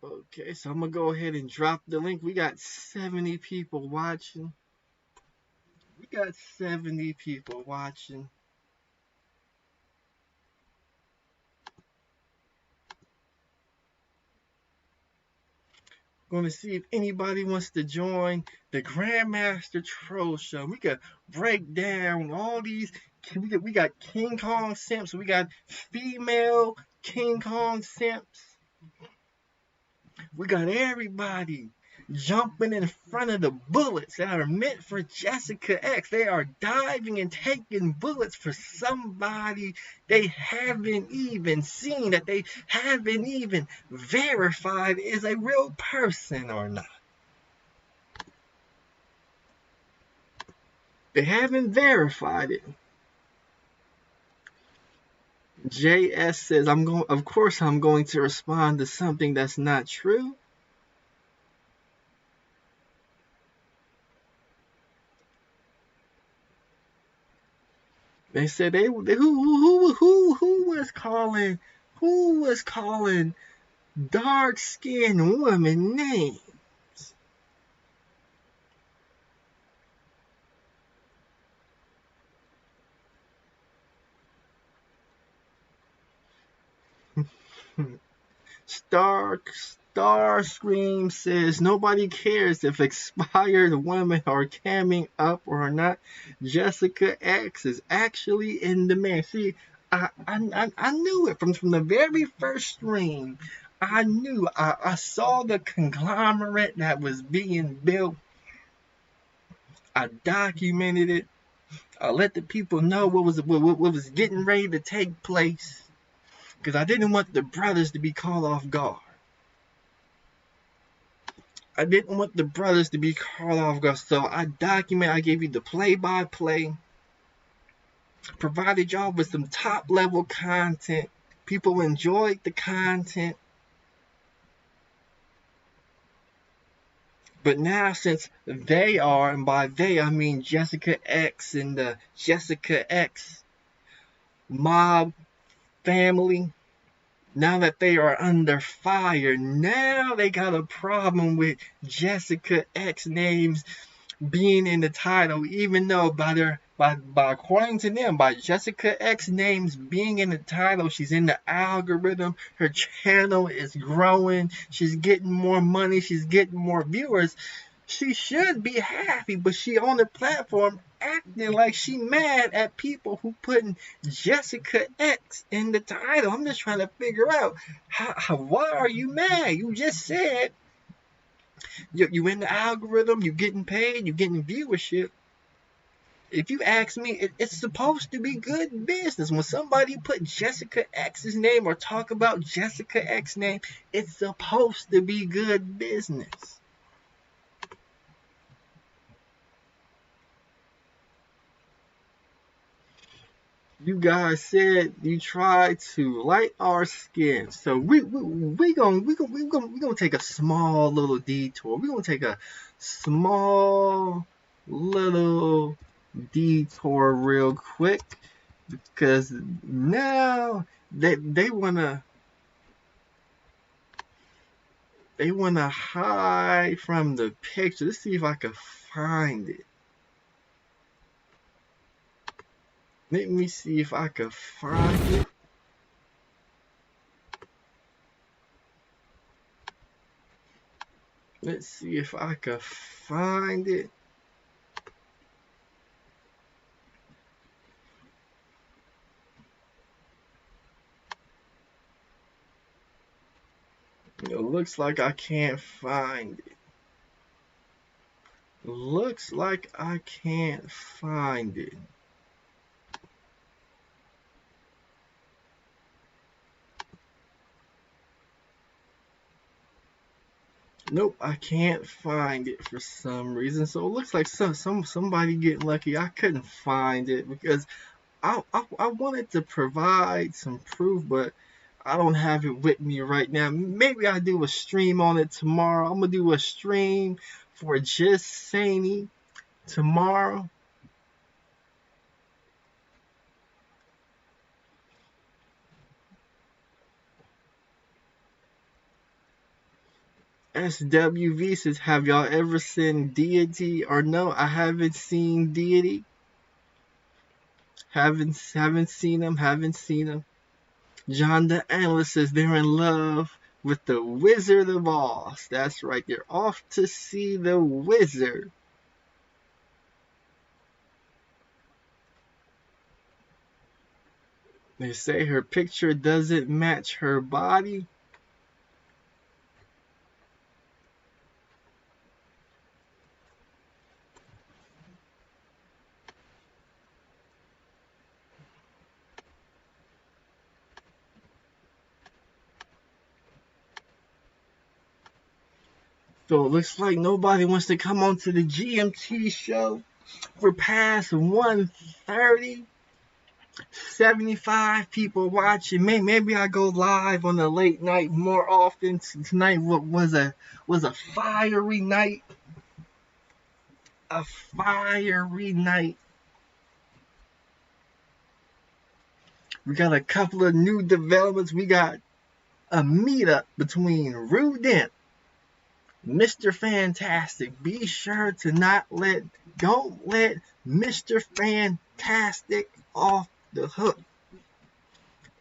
Okay, so I'm going to go ahead and drop the link. We got 70 people watching. Going to see if anybody wants to join the Grandmaster Troll show. We could break down all these. We got King Kong Simps. We got female King Kong Simps. We got everybody jumping in front of the bullets that are meant for Jessica X. They are diving and taking bullets for somebody they haven't even seen, that they haven't even verified is a real person or not. They haven't verified it. JS says, of course I'm going to respond to something that's not true. They said who was calling dark-skinned women names? Starscream says nobody cares if expired women are camming up or not. Jessica X is actually in demand. See, I knew it from the very first stream. I knew. I saw the conglomerate that was being built. I documented it. I let the people know what was getting ready to take place, because I didn't want the brothers to be caught off guard. I didn't want the brothers to be caught off guard, so I gave you the play-by-play, provided y'all with some top-level content. People enjoyed the content. But now, since they are, and by they I mean Jessica X and the Jessica X mob family, now that they are under fire, now they got a problem with Jessica X names being in the title, even though by according to them, by Jessica X names being in the title, she's in the algorithm, her channel is growing, she's getting more money, she's getting more viewers. She should be happy, but she on the platform acting like she mad at people who putting Jessica X in the title. I'm just trying to figure out, why are you mad? You just said you in the algorithm, you getting paid, you getting viewership. If you ask me, it's supposed to be good business. When somebody put Jessica X's name or talk about Jessica X's name, it's supposed to be good business. You guys said you tried to light our skin, so we gonna take a small little detour. We're gonna take a small little detour real quick, because now they wanna hide from the picture. Let's see if I can find it. Let me see if I can find it. Let's see if I can find it. It looks like I can't find it. Looks like I can't find it. Nope, I can't find it for some reason. So it looks like somebody getting lucky. I couldn't find it because I wanted to provide some proof, but I don't have it with me right now. Maybe I'll do a stream on it tomorrow. I'm gonna do a stream for Just Sainy tomorrow. SWV says, have y'all ever seen Deity? Or no, I haven't seen Deity. Haven't seen him. John the Analyst says they're in love with the Wizard of Oz. That's right, they're off to see the wizard. They say her picture doesn't match her body. So it looks like nobody wants to come on to the GMT show. We're past 1:30. 75 people watching. Maybe I go live on the late night more often. Tonight was a fiery night. A fiery night. We got a couple of new developments. We got a meetup between Rudent, Mr. Fantastic. Be sure to don't let Mr. Fantastic off the hook.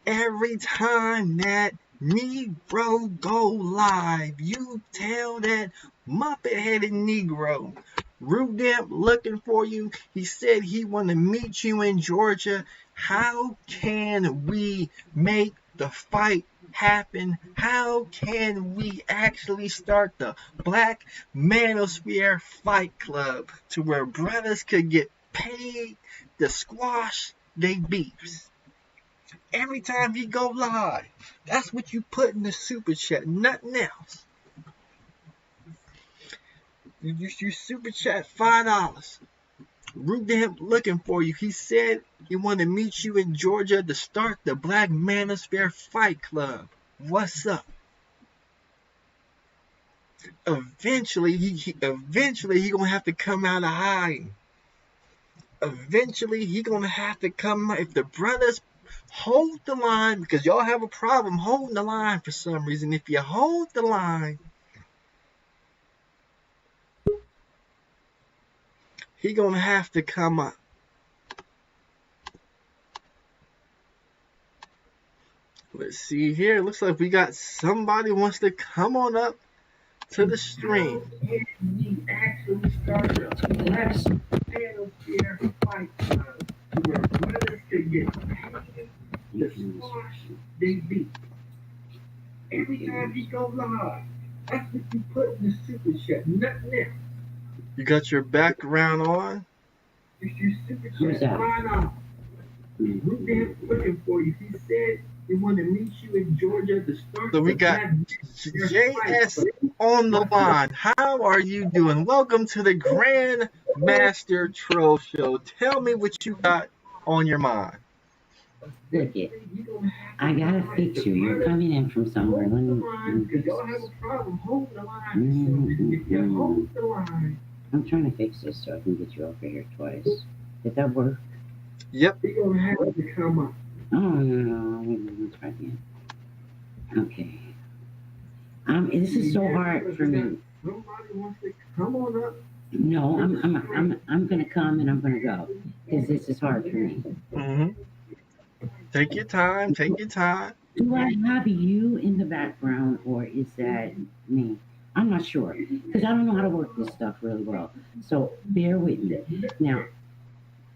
Every time that Negro go live, you tell that Muppet-headed Negro, Rudent looking for you. He said he want to meet you in Georgia. How can we make the fight happen? How can we actually start the Black Manosphere Fight Club to where brothers could get paid to squash they beefs? Every time you go live, that's what you put in the super chat, nothing else. You super chat $5. Rudent looking for you. He said he wanted to meet you in Georgia to start the Black Manosphere Fight Club. What's up? Eventually he gonna have to come out of hiding. Eventually he gonna have to come out. If the brothers hold the line, because y'all have a problem holding the line for some reason. If you hold the line, he gonna have to come up. Let's see here. It looks like we got somebody wants to come on up to the stream.
We actually started a Black Manosphere Fight Club where brothers could get paid to squash they beat. Every time you go live, that's what you put in the super chat, nothing else.
You got your background on?
It's your super chat $5. Rudent looking for you. He said he wanted to meet you in Georgia to start.
So we got JS on the line. How are you doing? Welcome to the Grandmaster Troll Show. Tell me what you got on your mind.
Look it. I gotta fix you. You're coming in from somewhere. Let me
Y'all have a problem. Hold the line. If you hold the line.
I'm trying to fix this so I can get you over here twice. Did that work?
Yep.
You're gonna have to come up.
Oh no. Let's try again. Okay. This is so hard for me.
Nobody wants to come on up.
No, I'm gonna come and I'm gonna go because this is hard for me.
Mm-hmm. Take your time. Take your time.
Do I have you in the background or is that me? I'm not sure because I don't know how to work this stuff really well. So bear with me. Now,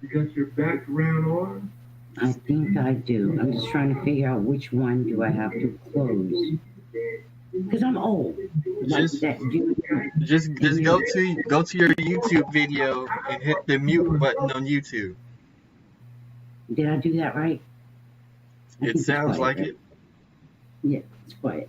you got your background on?
I think I do. I'm just trying to figure out which one do I have to close. Because I'm old.
Just go to your YouTube video and hit the mute button on YouTube.
Did I do that right?
It sounds like it.
Yeah, it's quiet.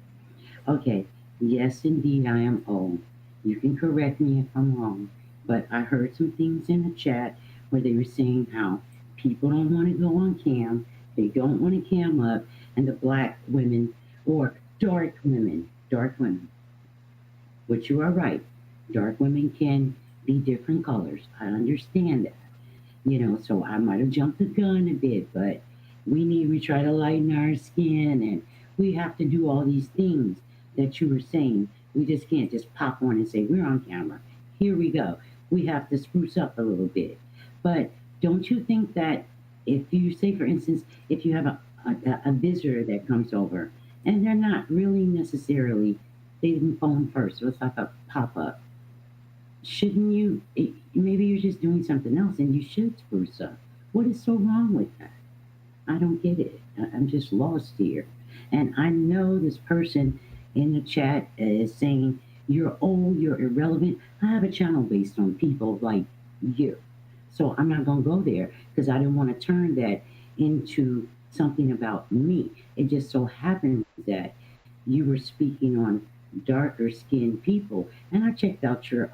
Okay. Yes, indeed, I am old. You can correct me if I'm wrong, but I heard some things in the chat where they were saying how people don't want to go on cam, they don't want to cam up, and the black women or dark women, which you are right. Dark women can be different colors. I understand that. So I might have jumped the gun a bit, but we try to lighten our skin and we have to do all these things that you were saying. We just can't just pop on and say, we're on camera. Here we go. We have to spruce up a little bit. But don't you think that if you say, for instance, if you have a visitor that comes over and they're not really necessarily, they didn't phone first, so it's like a pop-up. Shouldn't you, maybe you're just doing something else and you should spruce up. What is so wrong with that? I don't get it. I'm just lost here. And I know this person in the chat is saying, you're old, you're irrelevant. I have a channel based on people like you. So I'm not going to go there because I didn't want to turn that into something about me. It just so happens that you were speaking on darker skinned people. And I checked out your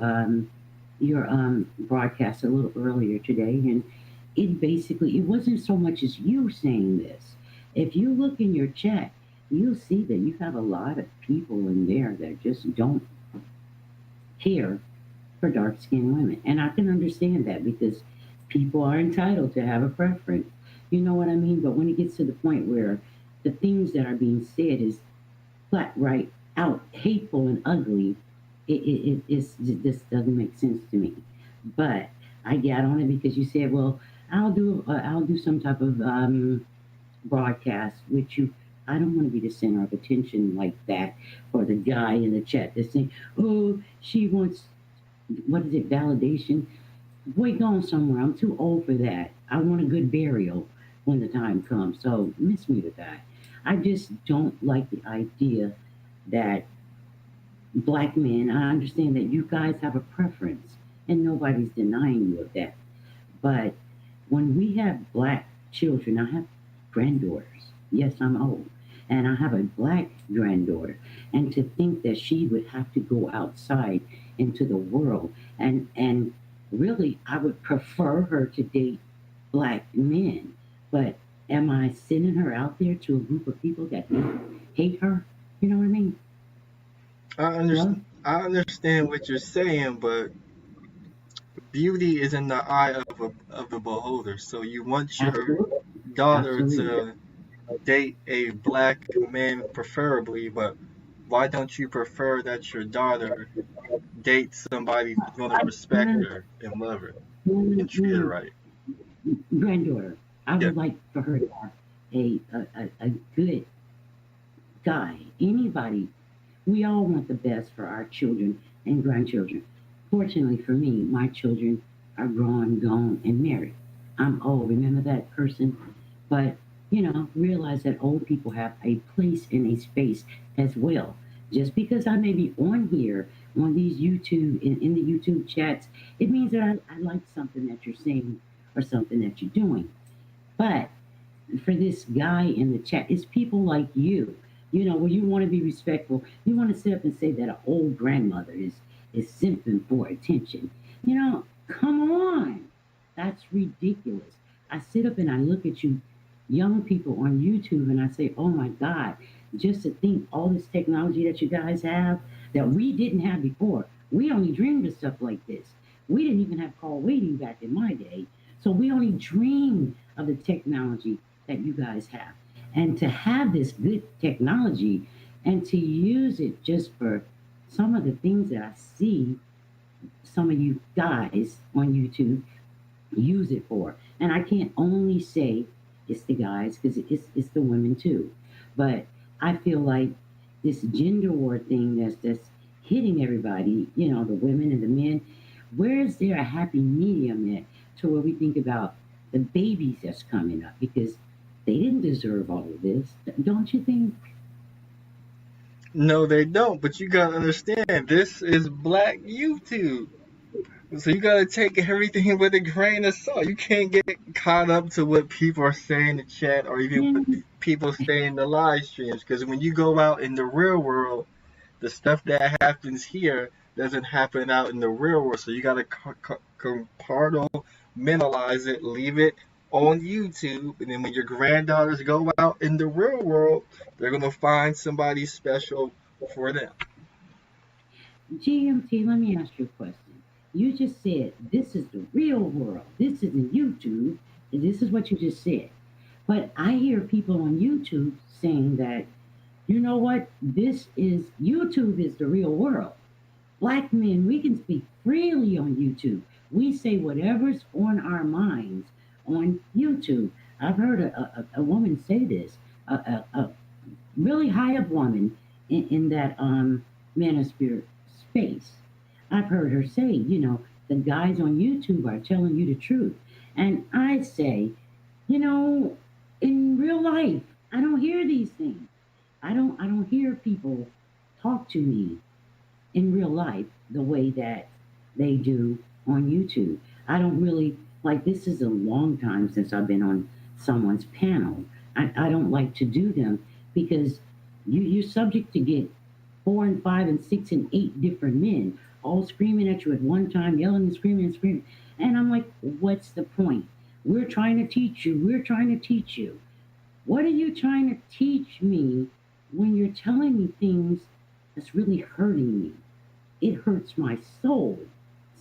broadcast a little earlier today, and it wasn't so much as you saying this. If you look in your chat, you'll see that you have a lot of people in there that just don't care for dark skinned women. And I can understand that because people are entitled to have a preference. You know what I mean? But when it gets to the point where the things that are being said is flat right out hateful and ugly, it just doesn't make sense to me. But I got on it because you said, well, I'll do some type of broadcast with you. I don't want to be the center of attention like that, or the guy in the chat that's saying, "Oh, she wants what is it, validation." Boy, going somewhere. I'm too old for that. I want a good burial when the time comes. So miss me with that. I just don't like the idea that black men, I understand that you guys have a preference and nobody's denying you of that. But when we have black children, I have granddaughters. Yes, I'm old. And I have a black granddaughter. And to think that she would have to go outside into the world and really I would prefer her to date black men. But am I sending her out there to a group of people that hate her? You know what I mean?
I
Well,
understand. I understand what you're saying, but beauty is in the eye of the beholder. So you want your
absolutely.
daughter
Absolutely.
to date a black man preferably, but why don't you prefer that your daughter date somebody who's going to respect
Uh,
her and love her
mm,
and treat her
mm,
right?
Granddaughter, I
Yeah.
would like for her to have a good guy. Anybody, we all want the best for our children and grandchildren. Fortunately for me, my children are grown, gone, and married. I'm old, remember that person? But, realize that old people have a place and a space as well. Just because I may be on here, on these YouTube, in the YouTube chats, it means that I like something that you're saying or something that you're doing. But for this guy in the chat, it's people like you. Where you want to be respectful, you want to sit up and say that an old grandmother is simping for attention. Come on, that's ridiculous. I sit up and I look at you, young people on YouTube, and I say, oh my God, just to think all this technology that you guys have that we didn't have before. We only dreamed of stuff like this. We didn't even have call waiting back in my day. So we only dreamed of the technology that you guys have. And to have this good technology and to use it just for some of the things that I see some of you guys on YouTube use it for. And I can't only say it's the guys because it's the women too. But I feel like this gender war thing that's hitting everybody, the women and the men, where is there a happy medium at to where we think about the babies that's coming up? Because they didn't deserve all of this. Don't you think?
No, they don't. But you gotta understand, this is black YouTube. So you gotta take everything with a grain of salt. You can't get caught up to what people are saying in the chat or even
Yeah,
what people say in the live streams. Because when you go out in the real world, the stuff that happens here doesn't happen out in the real world. So you gotta compartmentalize it, leave it on YouTube, and then when your granddaughters go out in the real world, they're gonna find somebody special for them.
GMT, let me ask you a question. You just said this is the real world. This isn't YouTube. This is what you just said. But I hear people on YouTube saying that, you know what? This is YouTube is the real world. Black men, we can speak freely on YouTube. We say whatever's on our minds on YouTube. I've heard a woman say this, a really high up woman in that manosphere space. I've heard her say, the guys on YouTube are telling you the truth. And I say, you know, in real life, I don't hear these things. I don't hear people talk to me in real life the way that they do on YouTube. I don't really like this is a long time since I've been on someone's panel. I don't like to do them because you're subject to get 4 and 5 and 6 and 8 different men, all screaming at you at one time, yelling and screaming and screaming. And I'm like, what's the point? We're trying to teach you. We're trying to teach you. What are you trying to teach me when you're telling me things that's really hurting me? It hurts my soul,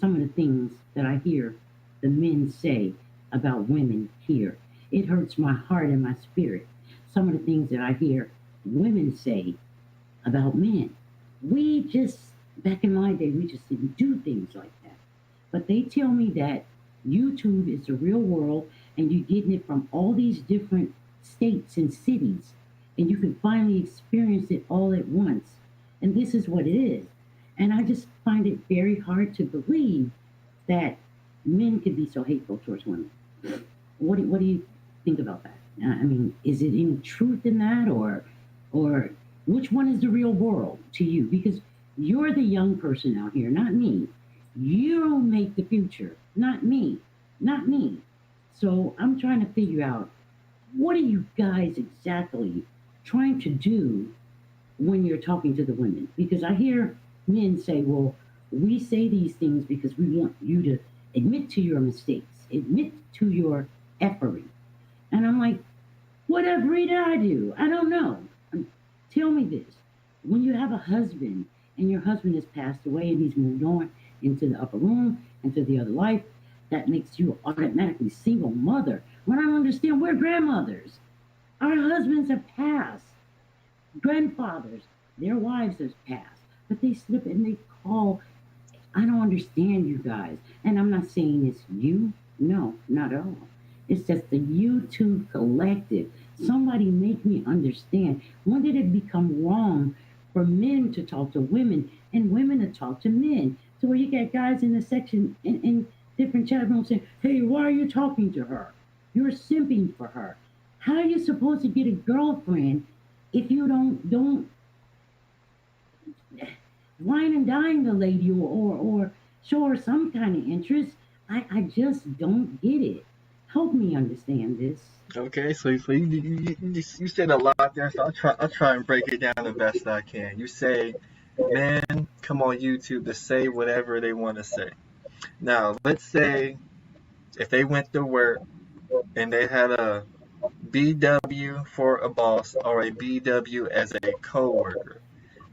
some of the things that I hear the men say about women here. It hurts my heart and my spirit, some of the things that I hear women say about men. We just, back in my day, we just didn't do things like that. But they tell me that YouTube is the real world and you're getting it from all these different states and cities, and you can finally experience it all at once. And this is what it is. And I just find it very hard to believe that men could be so hateful towards women. What do you think about that? I mean, is it any truth in that, or which one is the real world to you? Because you're the young person out here, not me. You make the future, not me, not me. So I'm trying to figure out, what are you guys exactly trying to do when you're talking to the women? Because I hear men say, well, we say these things because we want you to admit to your mistakes, admit to your effery. And I'm like, whatever did I do? I don't know. Tell me this. When you have a husband and your husband has passed away and he's moved on into the upper room, into the other life, that makes you automatically single mother. When I don't understand, we're grandmothers. Our husbands have passed. Grandfathers, their wives have passed. But they slip and they call. I don't understand, you guys. And I'm not saying it's you. No, not at all. It's just the YouTube collective. Somebody make me understand. When did it become wrong for men to talk to women and women to talk to men? So where you get guys in the section in different chat rooms saying, hey, why are you talking to her? You're simping for her. How are you supposed to get a girlfriend if you don't wine and dine the lady or show her some kind of interest? I just don't get it. Help me understand this.
Okay, so you said a lot there, so I'll try and break it down the best I can. You say men come on YouTube to say whatever they want to say. Now, let's say if they went to work and they had a BW for a boss or a BW as a coworker,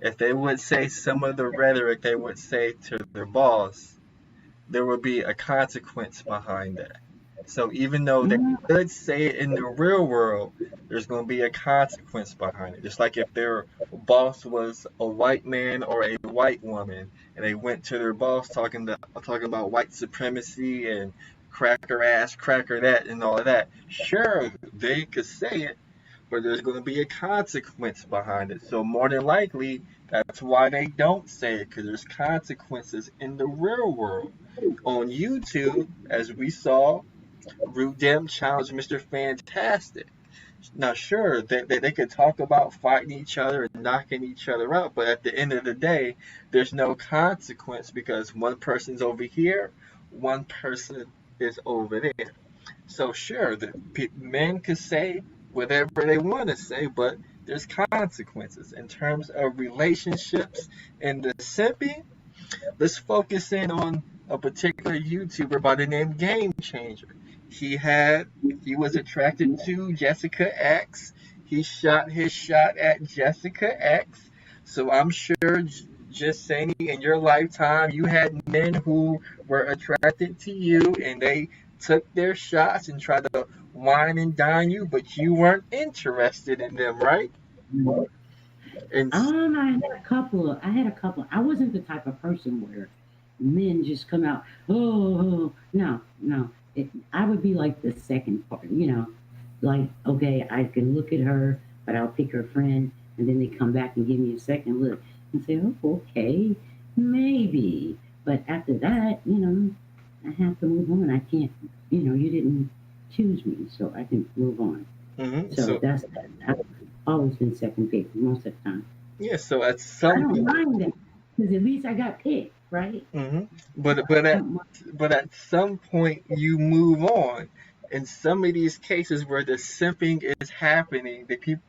if they would say some of the rhetoric they would say to their boss, there would be a consequence behind that. So even though they
Mm,
could say it in the real world, there's going to be a consequence behind it. Just like if their boss was a white man or a white woman, and they went to their boss talking about white supremacy and cracker ass, cracker that, and all of that. Sure, they could say it, but there's going to be a consequence behind it. So more than likely, that's why they don't say it, because there's consequences in the real world. On YouTube, as we saw, Root Dem challenged Mr. Fantastic. Now, sure, they could talk about fighting each other and knocking each other out, but at the end of the day, there's no consequence because one person's over here, one person is over there. So, sure, men could say whatever they want to say, but there's consequences. In terms of relationships and the simping, let's focus in on a particular YouTuber by the name Game Changer. He was attracted to Jessica X. He shot his shot at Jessica X. So I'm sure, just saying, in your lifetime, you had men who were attracted to you and they took their shots and tried to wine and dine you, but you weren't interested in them, right?
mm.
And
I had a couple. I wasn't the type of person where men just come out, oh, no, no. I would be like the second part, like, okay, I can look at her, but I'll pick her friend, and then they come back and give me a second look and say, oh, okay, maybe. But after that, I have to move on. I can't, you didn't choose me, so I can move on. So
so
that's that. I've always been second pick most of the time.
yeah, so at
I
some
don't
point.
mind that because at least I got picked, right?
hmm
I
But at
don't mind.
some point you move on. In some of these cases where the simping is happening, the people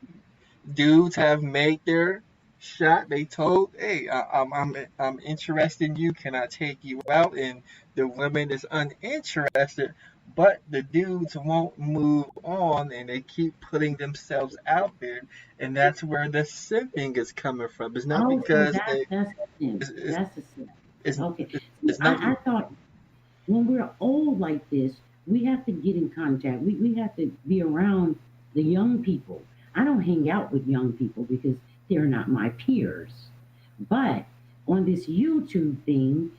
dudes have made their shot. They told, "Hey, I'm interested in you. Can I take you out?" And the woman is uninterested, but the dudes won't move on, and they keep putting themselves out there, and that's where the simping is coming from. It's not
Oh, so
because
that's a sin.
it's, it's,
That's a sin.
it's,
Okay. See,
it's not.
I thought when we're old like this, we have to get in contact. We have to be around the young people. I don't hang out with young people because they're not my peers. But on this YouTube thing,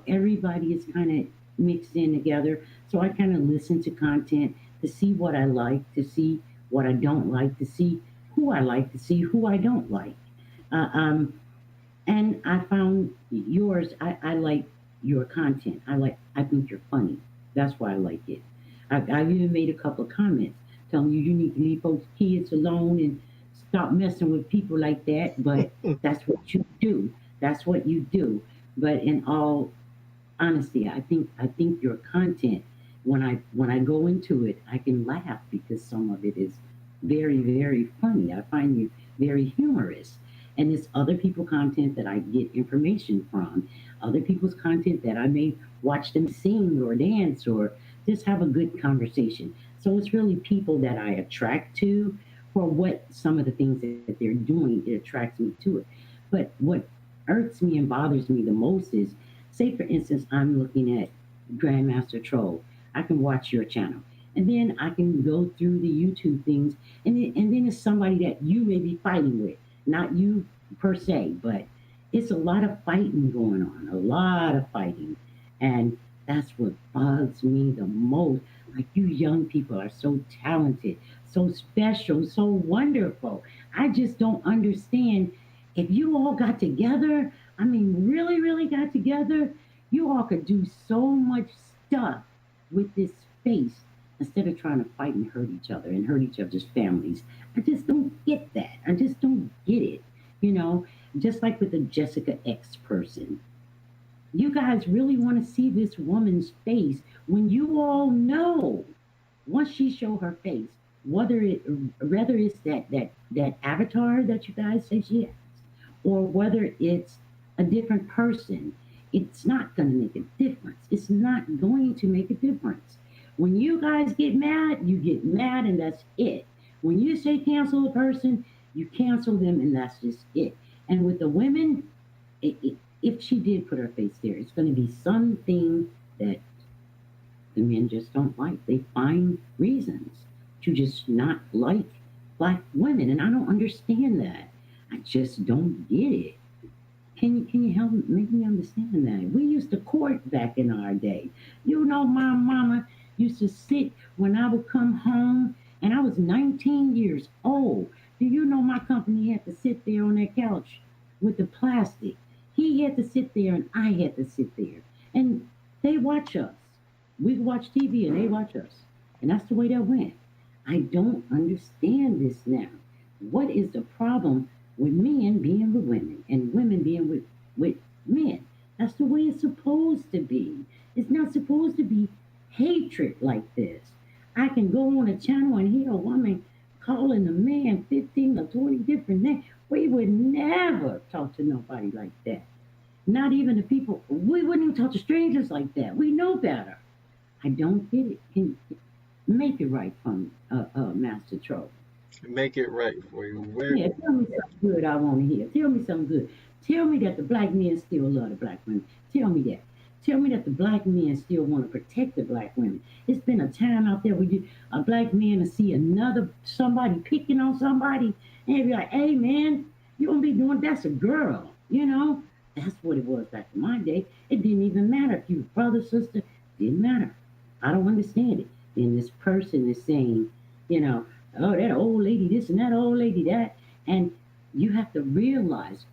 everybody is kind of mixed in together. So I kind of listen to content to see what I like, to see what I don't like, to see who I like, to see who I don't like. Uh, um, and I found yours. I like your content. I think you're funny. That's why I like it. I've even made a couple of comments telling you need to leave folks' kids alone and stop messing with people like that. But that's what you do. That's what you do. But in all honesty, I think your content, when I go into it, I can laugh because some of it is very, very funny. I find you very humorous. And it's other people content that I get information from, other people's content that I may watch them sing or dance or just have a good conversation. So it's really people that I attract to for what some of the things that they're doing, it attracts me to it. But what irks me and bothers me the most is, say, for instance, I'm looking at Grandmaster Troll. I can watch your channel. And then I can go through the YouTube things, and then it's somebody that you may be fighting with. Not you per se, but it's a lot of fighting going on, a lot of fighting. And that's what bugs me the most. Like, you young people are so talented, so special, so wonderful. I just don't understand. If you all got together, I mean, really, really got together, you all could do so much stuff with this space instead of trying to fight and hurt each other and hurt each other's families. I just don't get that. I just don't get it. You know, just like with the Jessica X person. You guys really want to see this woman's face when you all know once she show her face, whether it's that avatar that you guys say she has, or whether it's a different person, it's not going to make a difference. It's not going to make a difference. When you guys get mad, you get mad, and that's it. When you say cancel a person, you cancel them, and that's just it. And with the women, if she did put her face there, it's going to be something that the men just don't like. They find reasons to just not like black women, and I don't understand that. I just don't get it. Can you help make me understand that? We used to court back in our day. My mama used to sit when I would come home, and I was 19 years old. Do you know my company had to sit there on that couch with the plastic? He had to sit there, and I had to sit there, and they watch us. We watch TV, and they watch us, and that's the way that went. I don't understand this now. What is the problem with men being with women and women being with men? That's the way it's supposed to be. It's not supposed to be hatred like this. I can go on a channel and hear a woman calling a man 15 or 20 different names. We would never talk to nobody like that. Not even the people, we wouldn't even talk to strangers like that. We know better. I don't get it. Can make it right from Master Troll.
Make it right for you. Where
Yeah, tell me something good I want to hear. Tell me something good. Tell me that the black men still love the black women. Tell me that. Tell me that the black men still want to protect the black women. It's been a time out there where a black man to see somebody picking on somebody and be like, hey man, you don't be doing that's a girl. That's what it was back in my day. It didn't even matter if you were brother, sister, didn't matter. I don't understand it. Then this person is saying, you know, oh, that old lady this and that old lady that. And you have to realize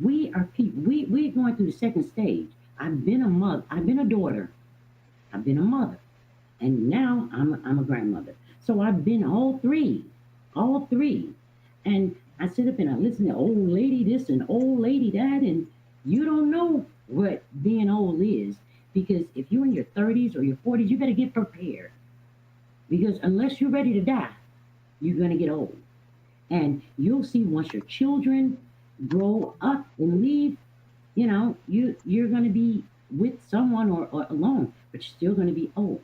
we are people. We're going through the second stage. I've been a mother. I've been a daughter. I've been a mother. And now I'm a grandmother. So I've been all three. All three. And I sit up and I listen to old lady this and old lady that. And you don't know what being old is. Because if you're in your 30s or your 40s, you better get prepared. Because unless you're ready to die, you're going to get old. And you'll see once your children grow up and leave, you're going to be with someone or alone, but you're still going to be old.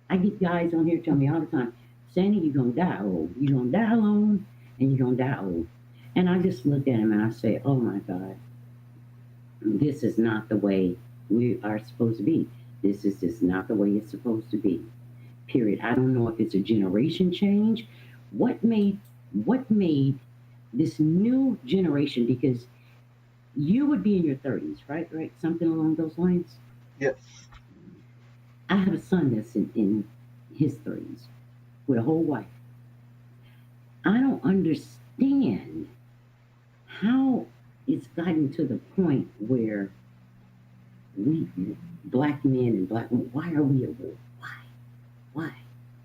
I get guys on here tell me all the time, Sandy, you're going to die old. You're going to die alone and you're going to die old. And I just look at him and I say, oh my God, this is not the way we are supposed to be. This is just not the way it's supposed to be. Period. I don't know if it's a generation change. What made this new generation, because you would be in your 30s, right? Right? Something along those lines.
Yes.
I have a son that's in his 30s with a whole wife. I don't understand how it's gotten to the point where we, black men and black women, why are we at war? Why? Why?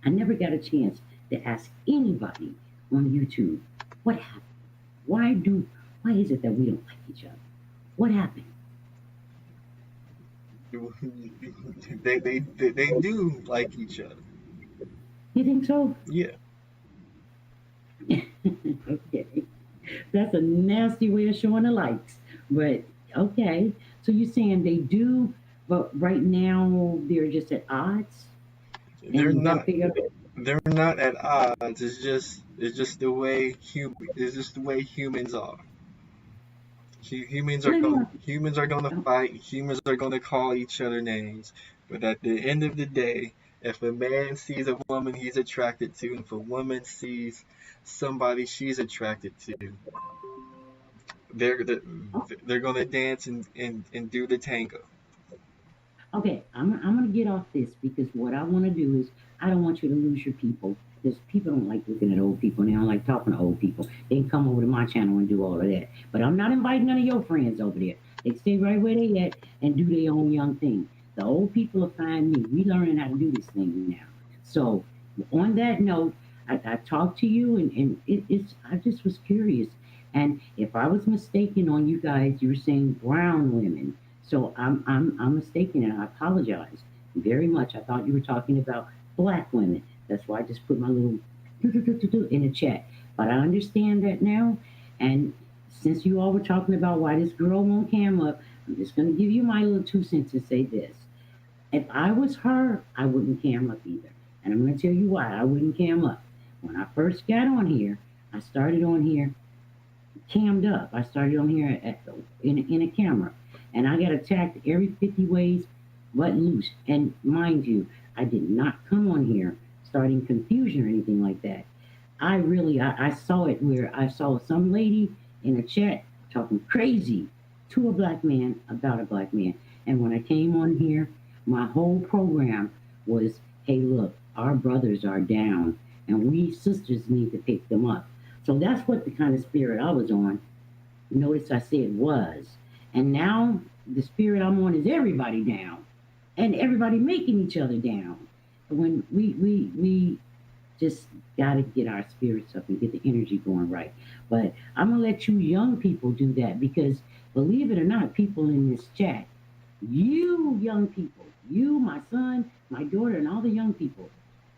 I never got a chance to ask anybody on YouTube what happened. Why is it that we don't like each other? What happened?
They do like each other.
You think so?
Yeah.
Okay. That's a nasty way of showing the likes. But okay. So you're saying they do, but right now they're just at odds?
They're
And you gotta
not
figure out.
they're not at odds. It's just the way humans are. Humans
So
are
let me
going
ask
humans are going to
you.
fight. Humans are going to call each other names. But at the end of the day, if a man sees a woman he's attracted to, and if a woman sees somebody she's attracted to, they're they're,
Oh,
they're going to dance and do the tango.
okay, I'm gonna get off this because what I want to do is I don't want you to lose your people. Because people don't like looking at old people and they don't like talking to old people. They can come over to my channel and do all of that. But I'm not inviting none of your friends over there. They stay right where they at and do their own young thing. The old people will find me. We learning how to do this thing now. So on that note, I talked to you and it's I just was curious. And if I was mistaken on you guys, you were saying brown women. So I'm mistaken and I apologize very much. I thought you were talking about black women. That's why I just put my little in the chat. But I understand that now. And since you all were talking about why this girl won't cam up, I'm just going to give you my little 2 cents and say this. If I was her, I wouldn't cam up either. And I'm going to tell you why I wouldn't cam up. When I first got on here, I started on here cammed up. I started on here in a camera, and I got attacked every 50 ways but loose. And mind you, I did not come on here starting confusion or anything like that. I saw it where I saw some lady in a chat talking crazy to a black man about a black man. And when I came on here, my whole program was, hey, look, our brothers are down and we sisters need to pick them up. So that's what the kind of spirit I was on. Notice I said was. And now the spirit I'm on is everybody down and everybody making each other down. When we just got to get our spirits up and get the energy going right. But I'm going to let you young people do that because believe it or not, people in this chat, you young people, you, my son, my daughter, and all the young people,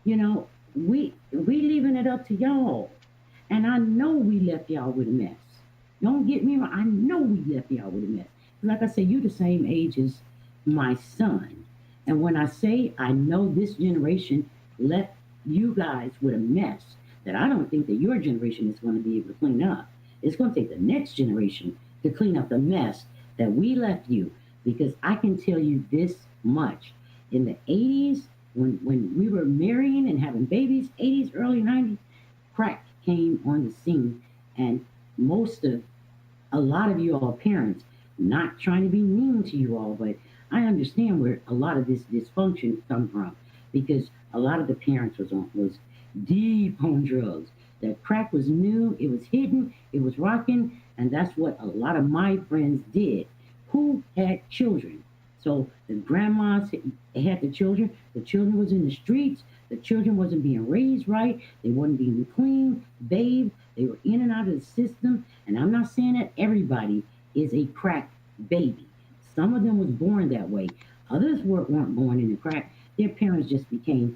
we leaving it up to y'all. And I know we left y'all with a mess. Don't get me wrong. I know we left y'all with a mess. Like I said, you the same age as my son. And when I say I know this generation left you guys with a mess that I don't think that your generation is going to be able to clean up. It's going to take the next generation to clean up the mess that we left you. Because I can tell you this much. In the 80s, when we were marrying and having babies, 80s, early 90s, crack came on the scene. And most of a lot of you all parents, not trying to be mean to you all, but I understand where a lot of this dysfunction come from because a lot of the parents was deep on drugs. That crack was new, it was hidden, it was rocking, and that's what a lot of my friends did who had children. So the grandmas had the children was in the streets, the children wasn't being raised right, they wasn't being clean, bathed, they were in and out of the system. And I'm not saying that everybody is a crack baby. Some of them was born that way. Others weren't born in the crack. Their parents just became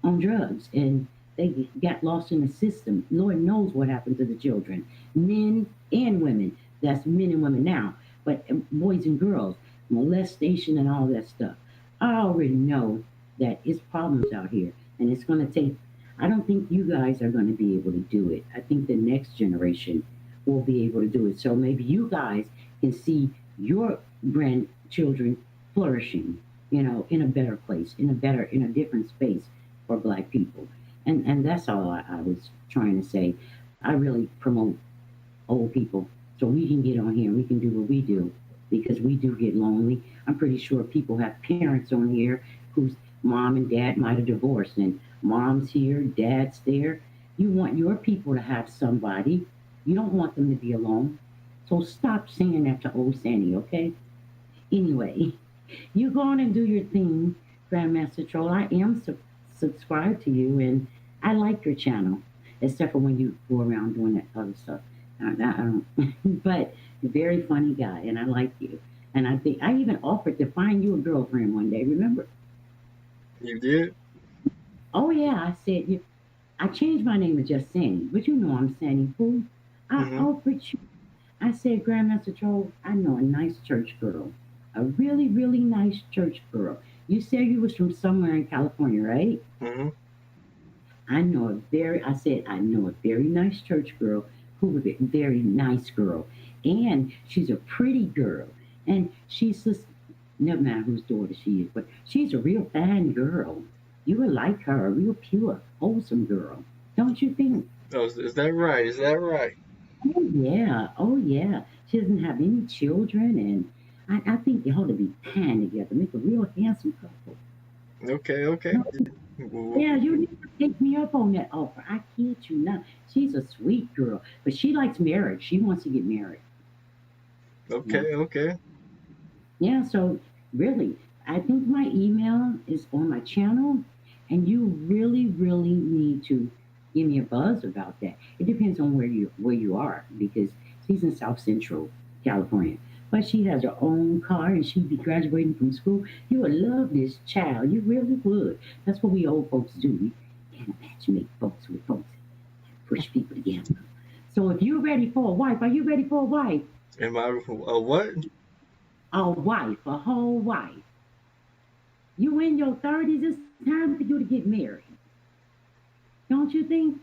on drugs and they got lost in the system. Lord knows what happened to the children, men and women. That's men and women now, but boys and girls, molestation and all that stuff. I already know that it's problems out here, and it's going to take. I don't think you guys are going to be able to do it. I think the next generation will be able to do it. So maybe you guys can see your grandchildren flourishing, in a better place, in a different space for Black people. And that's all I was trying to say. I really promote old people so we can get on here and we can do what we do because we do get lonely. I'm pretty sure people have parents on here whose mom and dad might have divorced and mom's here, dad's there. You want your people to have somebody. You don't want them to be alone. So stop saying that to old Sandy, okay? Anyway, you go on and do your thing, Grandmaster Troll. I am subscribed to you and I like your channel, except for when you go around doing that other stuff. I don't, but you're a very funny guy and I like you. And I think I even offered to find you a girlfriend one day, remember?
You did?
Oh, yeah, I said, I changed my name to just Sandy, but you know I'm Sandy Pooh. I
Mm-hmm.
offered you. I said, Grandmaster Troll, I know a nice church girl, a really, really nice church girl. You said you was from somewhere in California, right?
Mm-hmm.
I said, I know a very nice church girl who was a very nice girl. And she's a pretty girl. And she's just, never mind whose daughter she is, but she's a real fine girl. You would like her, a real pure, wholesome girl. Don't you think?
Oh, is that right? Is that right?
Oh, yeah. Oh, yeah. She doesn't have any children. And I think they ought to be paired together, make a real handsome couple.
Okay, okay.
Yeah, you need to take me up on that offer. I kid you not. She's a sweet girl, but she likes marriage. She wants to get married. Yeah.
Okay, okay.
Yeah, so really, I think my email is on my channel, and you really, really need to give me a buzz about that. It depends on where you are, because she's in South Central California. But she has her own car and she'd be graduating from school. You would love this child. You really would. That's what we old folks do. We can't matchmake folks with folks, push people together. So if you're ready for a wife, are you ready for a wife?
Am I a what?
A wife, a whole wife. You in your 30s, it's time for you to get married. Don't you think?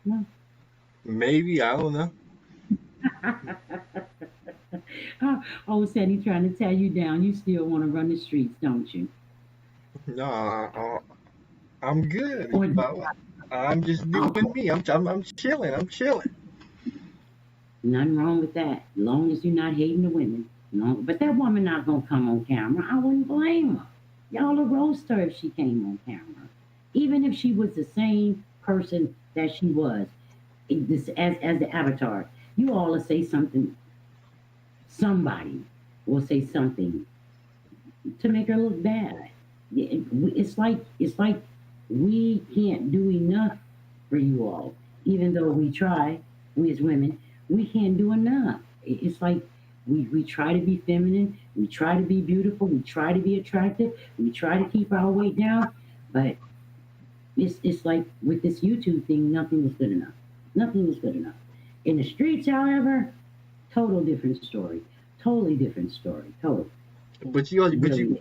No.
Maybe, I don't know.
Oh, Sandy trying to tear you down. You still want to run the streets, don't you?
No, I'm good.
Or
I'm just doing me. I'm chilling. I'm chilling.
nothing wrong with that, as long as you're not hating the women. No, but that woman not gonna come on camera. I wouldn't blame her. Y'all will roast her if she came on camera, even if she was the same person that she was. This as the avatar, you all will say something. Somebody will say something to make her look bad. It's like we can't do enough for you all, even though we try. We as women, we can't do enough. It's like we try to be feminine, we try to be beautiful, we try to be attractive, we try to keep our weight down, but it's like with this YouTube thing, nothing was good enough. Nothing was good enough. In the streets, however, total different story. Totally different story. Total. Really.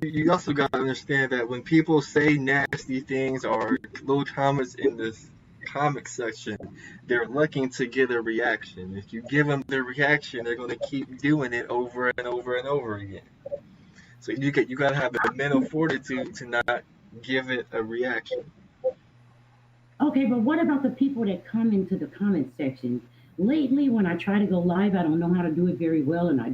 You also gotta understand that when people say nasty things or little comments in this comic section, they're looking to get a reaction. If you give them the reaction, they're gonna keep doing it over and over and over again. So you gotta have the mental fortitude to not give it a reaction.
Okay, but what about the people that come into the comment section? Lately, when I try to go live, I don't know how to do it very well, and I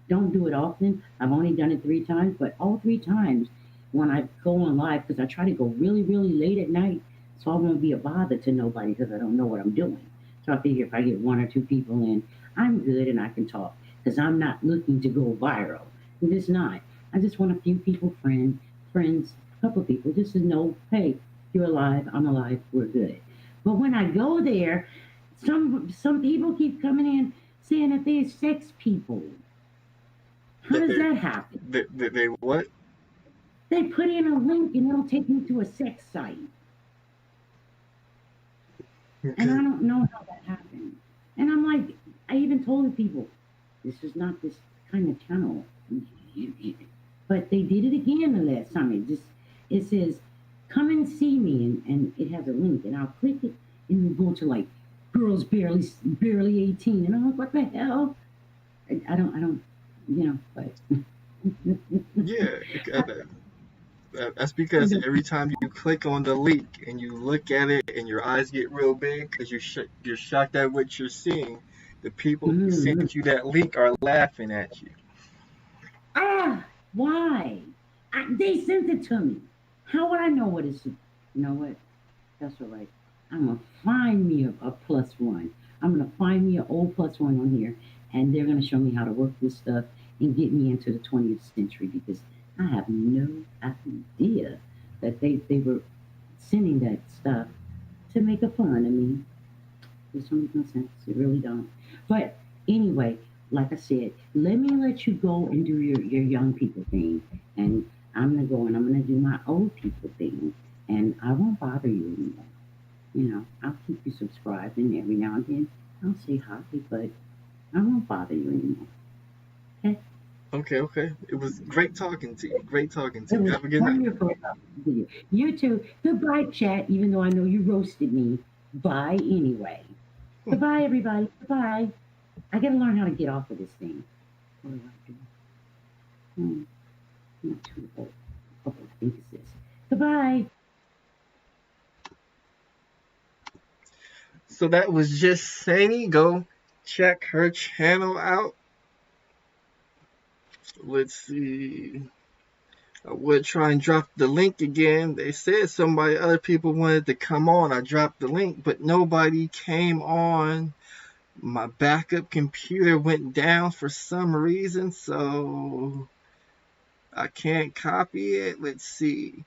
don't do it often. I've only done it 3 times, but all 3 times when I go on live, because I try to go really, really late at night, so I won't be a bother to nobody because I don't know what I'm doing. So I figure if I get 1 or 2 people in, I'm good and I can talk because I'm not looking to go viral. I'm just not. I just want a few people, friends, a couple of people, just to know, hey, you're alive, I'm alive, we're good. But when I go there, some people keep coming in saying that they're sex people. How
That
does
they
that happen?
they what?
They put in a link and it'll take me to a sex site. And I don't know how that happened. And I'm like, I even told the people, this is not this kind of channel. But they did it again the last time. It says, come and see me, and it has a link, and I'll click it, and we go to like girls barely 18, and I'm like, what the hell? I don't, but
Yeah, that's because every time you click on the link and you look at it and your eyes get real big because you're shocked at what you're seeing, the people who sent you that link are laughing at you.
Why? They sent it to me. How would I know what it's? You know what? That's all right. I'm gonna find me a plus one. I'm gonna find me an old plus one on here, and they're gonna show me how to work this stuff and get me into the 20th century because I have no idea that they were sending that stuff to make a fun of me. This don't make no sense. It really don't. But anyway, like I said, let me let you go and do your young people thing. And I'm gonna go and I'm gonna do my old people thing. And I won't bother you anymore. I'll keep you subscribed and every now and then I'll say hi, but I won't bother you anymore. Okay?
Okay. It was great talking to you. Great talking to
It
you.
was
Have a good night.
wonderful talking to you. You too. Goodbye, chat, even though I know you roasted me. Bye anyway. Goodbye, everybody. Goodbye. I gotta learn how to get off of this thing. What do I do? Not too old. Okay, I think it's this. Goodbye.
So that was just Sani. Go check her channel out. Let's see. I would try and drop the link again. They said other people wanted to come on. I dropped the link, but nobody came on. My backup computer went down for some reason, so I can't copy it. Let's see.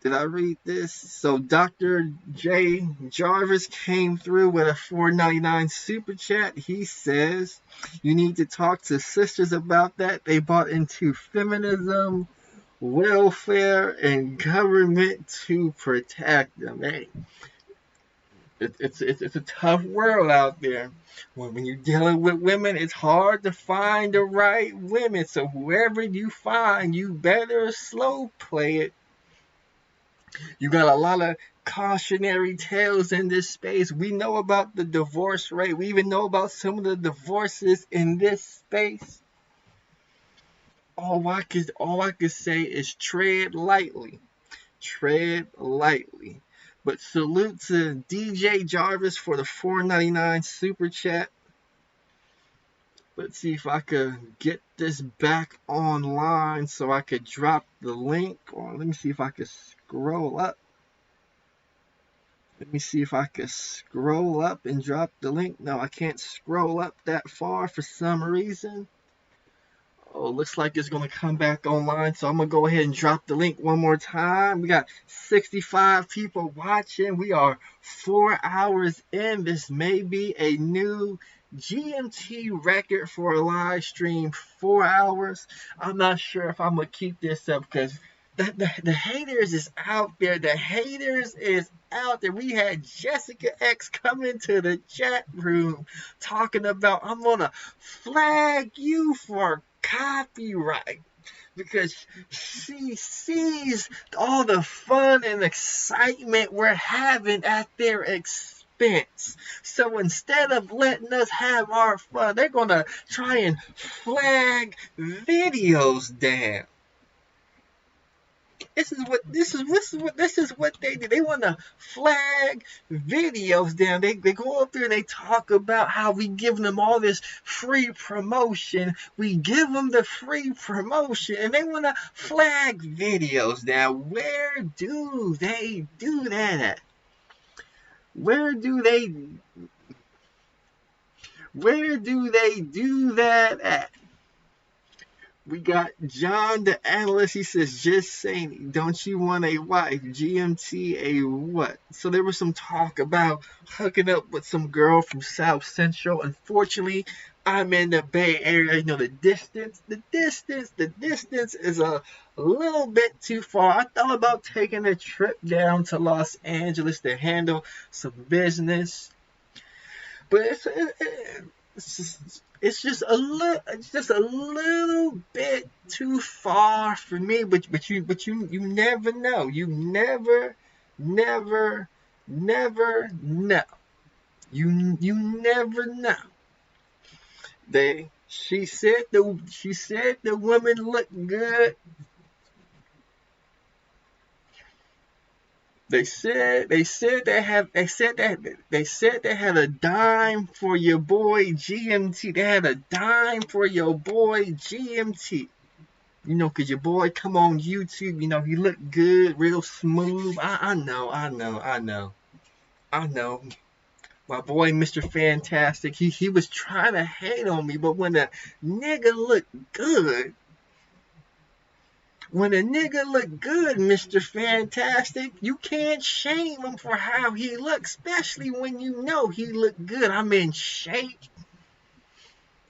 Did I read this? So Dr. J. Jarvis came through with a $4.99 super chat. He says, you need to talk to sisters about that. They bought into feminism, welfare, and government to protect them. Hey, it's a tough world out there. When you're dealing with women, it's hard to find the right women. So whoever you find, you better slow play it. You got a lot of cautionary tales in this space. We know about the divorce rate. We even know about some of the divorces in this space. All I could say is tread lightly. Tread lightly. But salute to DJ Jarvis for the $4.99 super chat. Let's see if I could get this back online so I could drop the link. Or let me see if I could scroll up. Let me see if I could scroll up and drop the link. No, I can't scroll up that far for some reason. Oh, looks like it's going to come back online, so I'm going to go ahead and drop the link one more time. We got 65 people watching. We are 4 hours in. This may be a new GMT record for a live stream. 4 hours. I'm not sure if I'm going to keep this up because the haters is out there. The haters is out there. We had Jessica X come into the chat room talking about, I'm going to flag you for copyright because she sees all the fun and excitement we're having at their expense. So instead of letting us have our fun, they're gonna try and flag videos down. This is what they do. They want to flag videos down. They go up there and they talk about how we give them all this free promotion. We give them the free promotion and they want to flag videos down. Where do they do that at? Where do they do that at? We got John the analyst. He says, just saying, don't you want a wife? GMT a what? So there was some talk about hooking up with some girl from South Central. Unfortunately, I'm in the Bay Area. You know, the distance is a little bit too far. I thought about taking a trip down to Los Angeles to handle some business. But it's just a little bit too far for me. But you never know. You never know. You never know. She said the woman looked good. They said they had a dime for your boy GMT. They had a dime for your boy GMT. You know, 'cause your boy come on YouTube, you know, he looked good, real smooth. I know. My boy Mr. Fantastic, he was trying to hate on me, but when a nigga looked good, Mr. Fantastic, you can't shame him for how he looks, especially when you know he looked good. I'm in shape.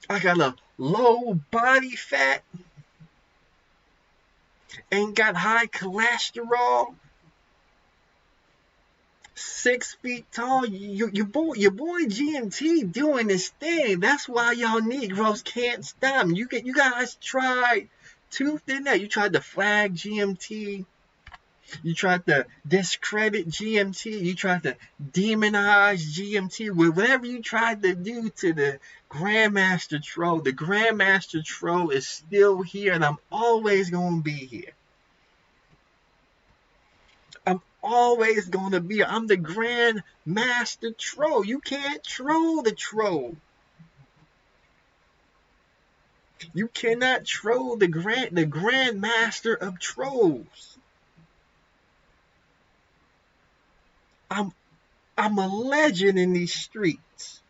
I got a low body fat. Ain't got high cholesterol. 6 feet tall. Your boy GMT doing his thing. That's why y'all Negroes can't stop him. You guys tried tooth and nail. You tried to flag GMT. You tried to discredit GMT. You tried to demonize GMT. Whatever you tried to do to the Grandmaster Troll, the Grandmaster Troll is still here, and I'm always going to be here. I'm always going to be. I'm the Grandmaster Troll. You can't troll the troll. You cannot troll the Grandmaster of Trolls. I'm a legend in these streets.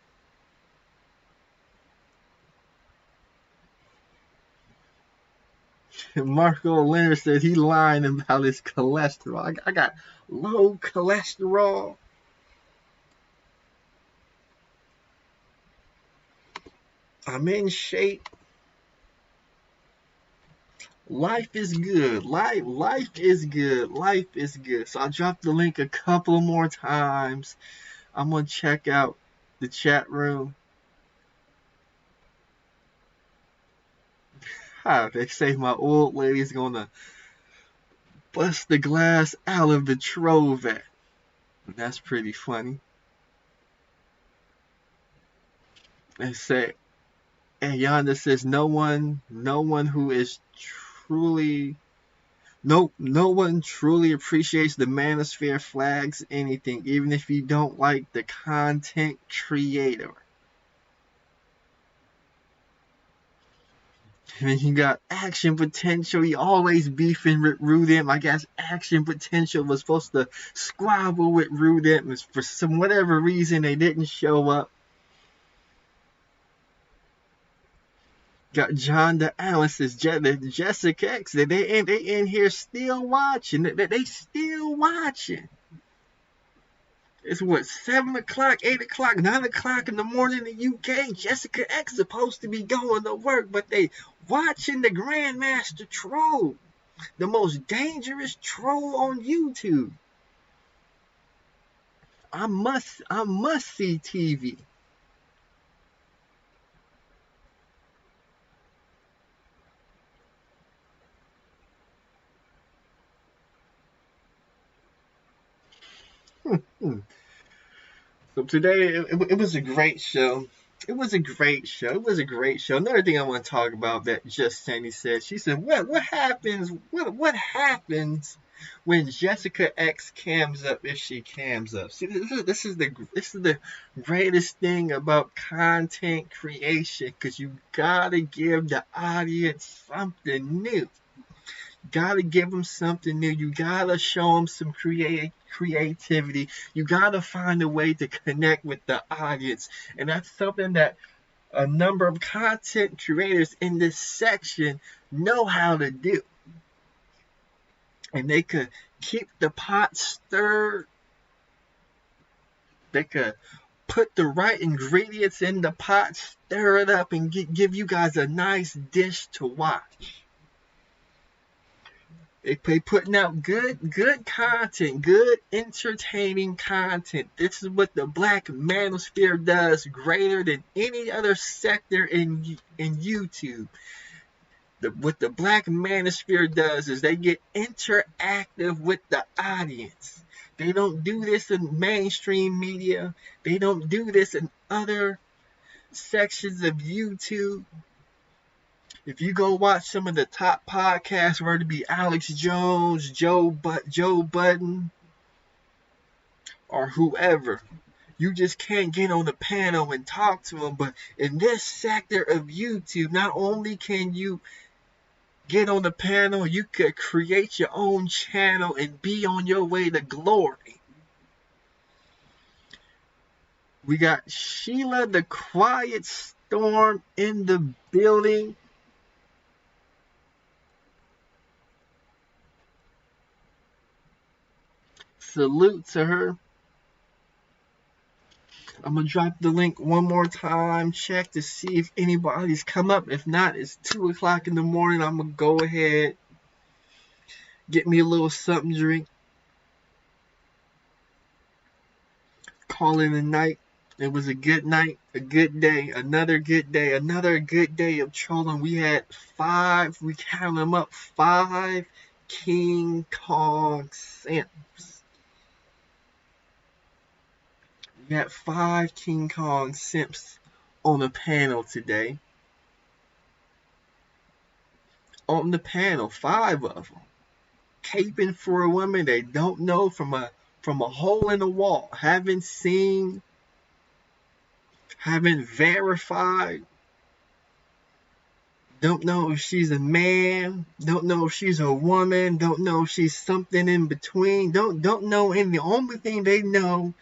Marco Leonard said he lying about his cholesterol. I got low cholesterol. I'm in shape. Life is good. Life is good. Life is good. So I dropped the link a couple more times. I'm going to check out the chat room. They say my old lady's going to bust the glass out of the troll vat. That's pretty funny. They say, and Yonder says no one who is truly no one truly appreciates the manosphere flags anything, even if you don't like the content creator. And then you got Action Potential. He always beefing with Rudem. I guess Action Potential was supposed to squabble with Rudem. For some whatever reason, they didn't show up. Got John the Allen says Jessica X. They in here still watching. They still watching. It's what, 7 o'clock, 8 o'clock, 9 o'clock in the morning in the UK. Jessica X supposed to be going to work, but they watching the Grandmaster Troll, the most dangerous troll on YouTube. I must see TV. So today, it was a great show. It was a great show. Another thing I want to talk about that Just Sandy said. She said, "What happens? What happens when Jessica X cams up if she cams up?" See, this is the greatest thing about content creation, because you gotta give the audience something new. Gotta give them something new. You gotta show them some creativity. You gotta find a way to connect with the audience, and that's something that a number of content creators in this section know how to do. And they could keep the pot stirred. They could put the right ingredients in the pot, stir it up, and give you guys a nice dish to watch. They putting out good content, good entertaining content. This is what the Black Manosphere does greater than any other sector in YouTube. What the Black Manosphere does is they get interactive with the audience. They don't do this in mainstream media. They don't do this in other sections of YouTube. If you go watch some of the top podcasts, whether it be Alex Jones, Joe Budden, or whoever, you just can't get on the panel and talk to them. But in this sector of YouTube, not only can you get on the panel, you could create your own channel and be on your way to glory. We got Sheila the Quiet Storm in the building. Salute to her. I'm going to drop the link one more time. Check to see if anybody's come up. If not, it's 2 o'clock in the morning. I'm going to go ahead, get me a little something to drink, call it a night. It was a good night, a good day, another good day of trolling. We had 5, we counted them up, 5 King Kong Simps. We got 5 King Kong Simps on the panel today. On the panel, 5 of them. Caping for a woman they don't know from a hole in the wall. Haven't seen, haven't verified. Don't know if she's a man. Don't know if she's a woman. Don't know if she's something in between. Don't know. And the only thing they know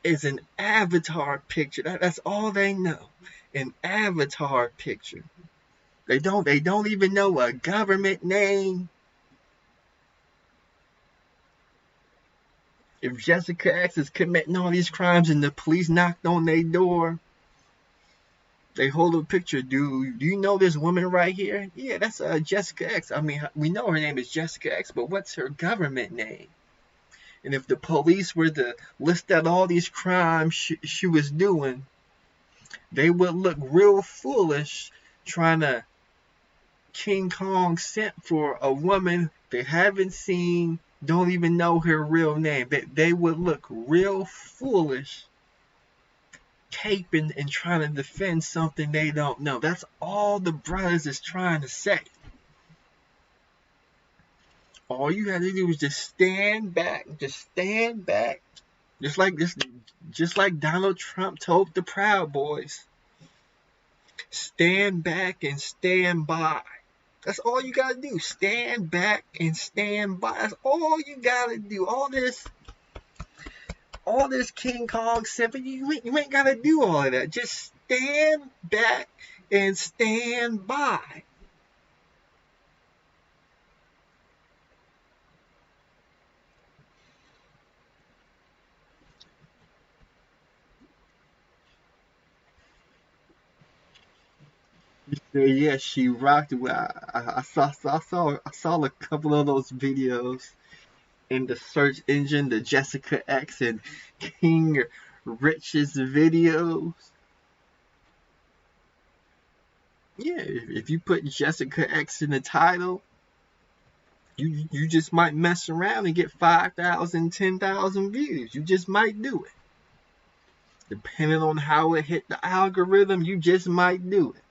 is an avatar picture. That's all they know. An avatar picture. They don't even know a government name. If Jessica X is committing all these crimes and the police knocked on their door, they hold a picture. Do you know this woman right here? Yeah, that's Jessica X. I mean, we know her name is Jessica X, but what's her government name? And if the police were to list out all these crimes she was doing, they would look real foolish trying to King Kong Simp for a woman they haven't seen, don't even know her real name. They would look real foolish caping and trying to defend something they don't know. That's all the brothers is trying to say. All you have to do is just stand back. Just like Donald Trump told the Proud Boys. Stand back and stand by. That's all you gotta do. Stand back and stand by. That's all you gotta do. All this King Kong Simpin, you ain't gotta do all of that. Just stand back and stand by. Yeah, she rocked it. I saw a couple of those videos in the search engine, the Jessica X and King Rich's videos. Yeah, if you put Jessica X in the title, you just might mess around and get 5,000, 10,000 views. You just might do it. Depending on how it hit the algorithm, you just might do it.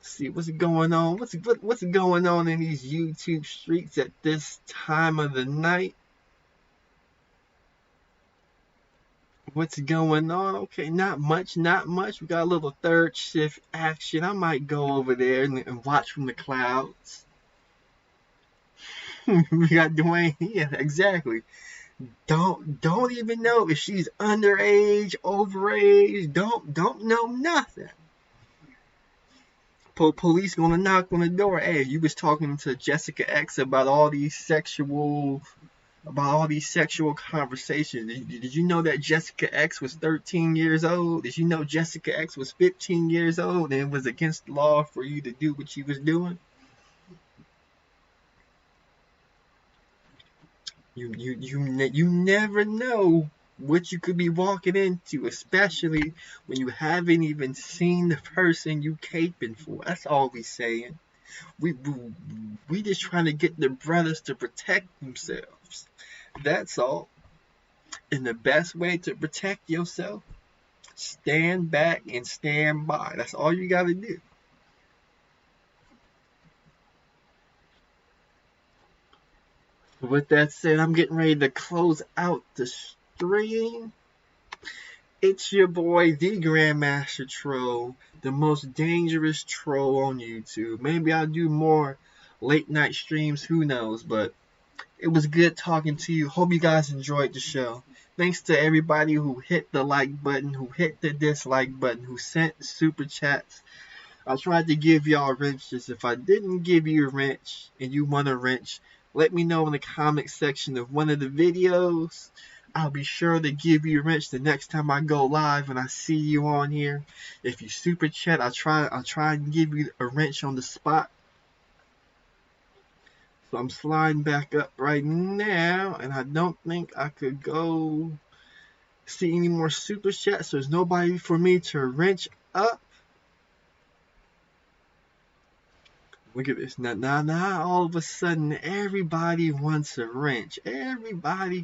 See what's going on. What's going on in these YouTube streets at this time of the night? What's going on? Okay, not much. We got a little third shift action. I might go over there and watch from the clouds. We got Dwayne. Yeah, exactly. Don't even know if she's underage, overage. Don't know nothing. Police gonna knock on the door. Hey, you was talking to Jessica X about all these sexual conversations. Did you know that Jessica X was 13 years old? Did you know Jessica X was 15 years old and it was against the law for you to do what she was doing? You never know what you could be walking into, especially when you haven't even seen the person you caping for. That's all we saying. We just trying to get the brothers to protect themselves. That's all. And the best way to protect yourself, stand back and stand by. That's all you gotta do. With that said, I'm getting ready to close out the stream. It's your boy, the Grandmaster Troll, the most dangerous troll on YouTube. Maybe I'll do more late night streams, who knows, but it was good talking to you. Hope you guys enjoyed the show. Thanks to everybody who hit the like button, who hit the dislike button, who sent super chats. I tried to give y'all wrenches. If I didn't give you a wrench and you want a wrench, let me know in the comment section of one of the videos. I'll be sure to give you a wrench the next time I go live and I see you on here. If you super chat, I'll try and give you a wrench on the spot. So I'm sliding back up right now, and I don't think I could go see any more super chats. So there's nobody for me to wrench up. Look at this. Now all of a sudden, everybody wants a wrench. Everybody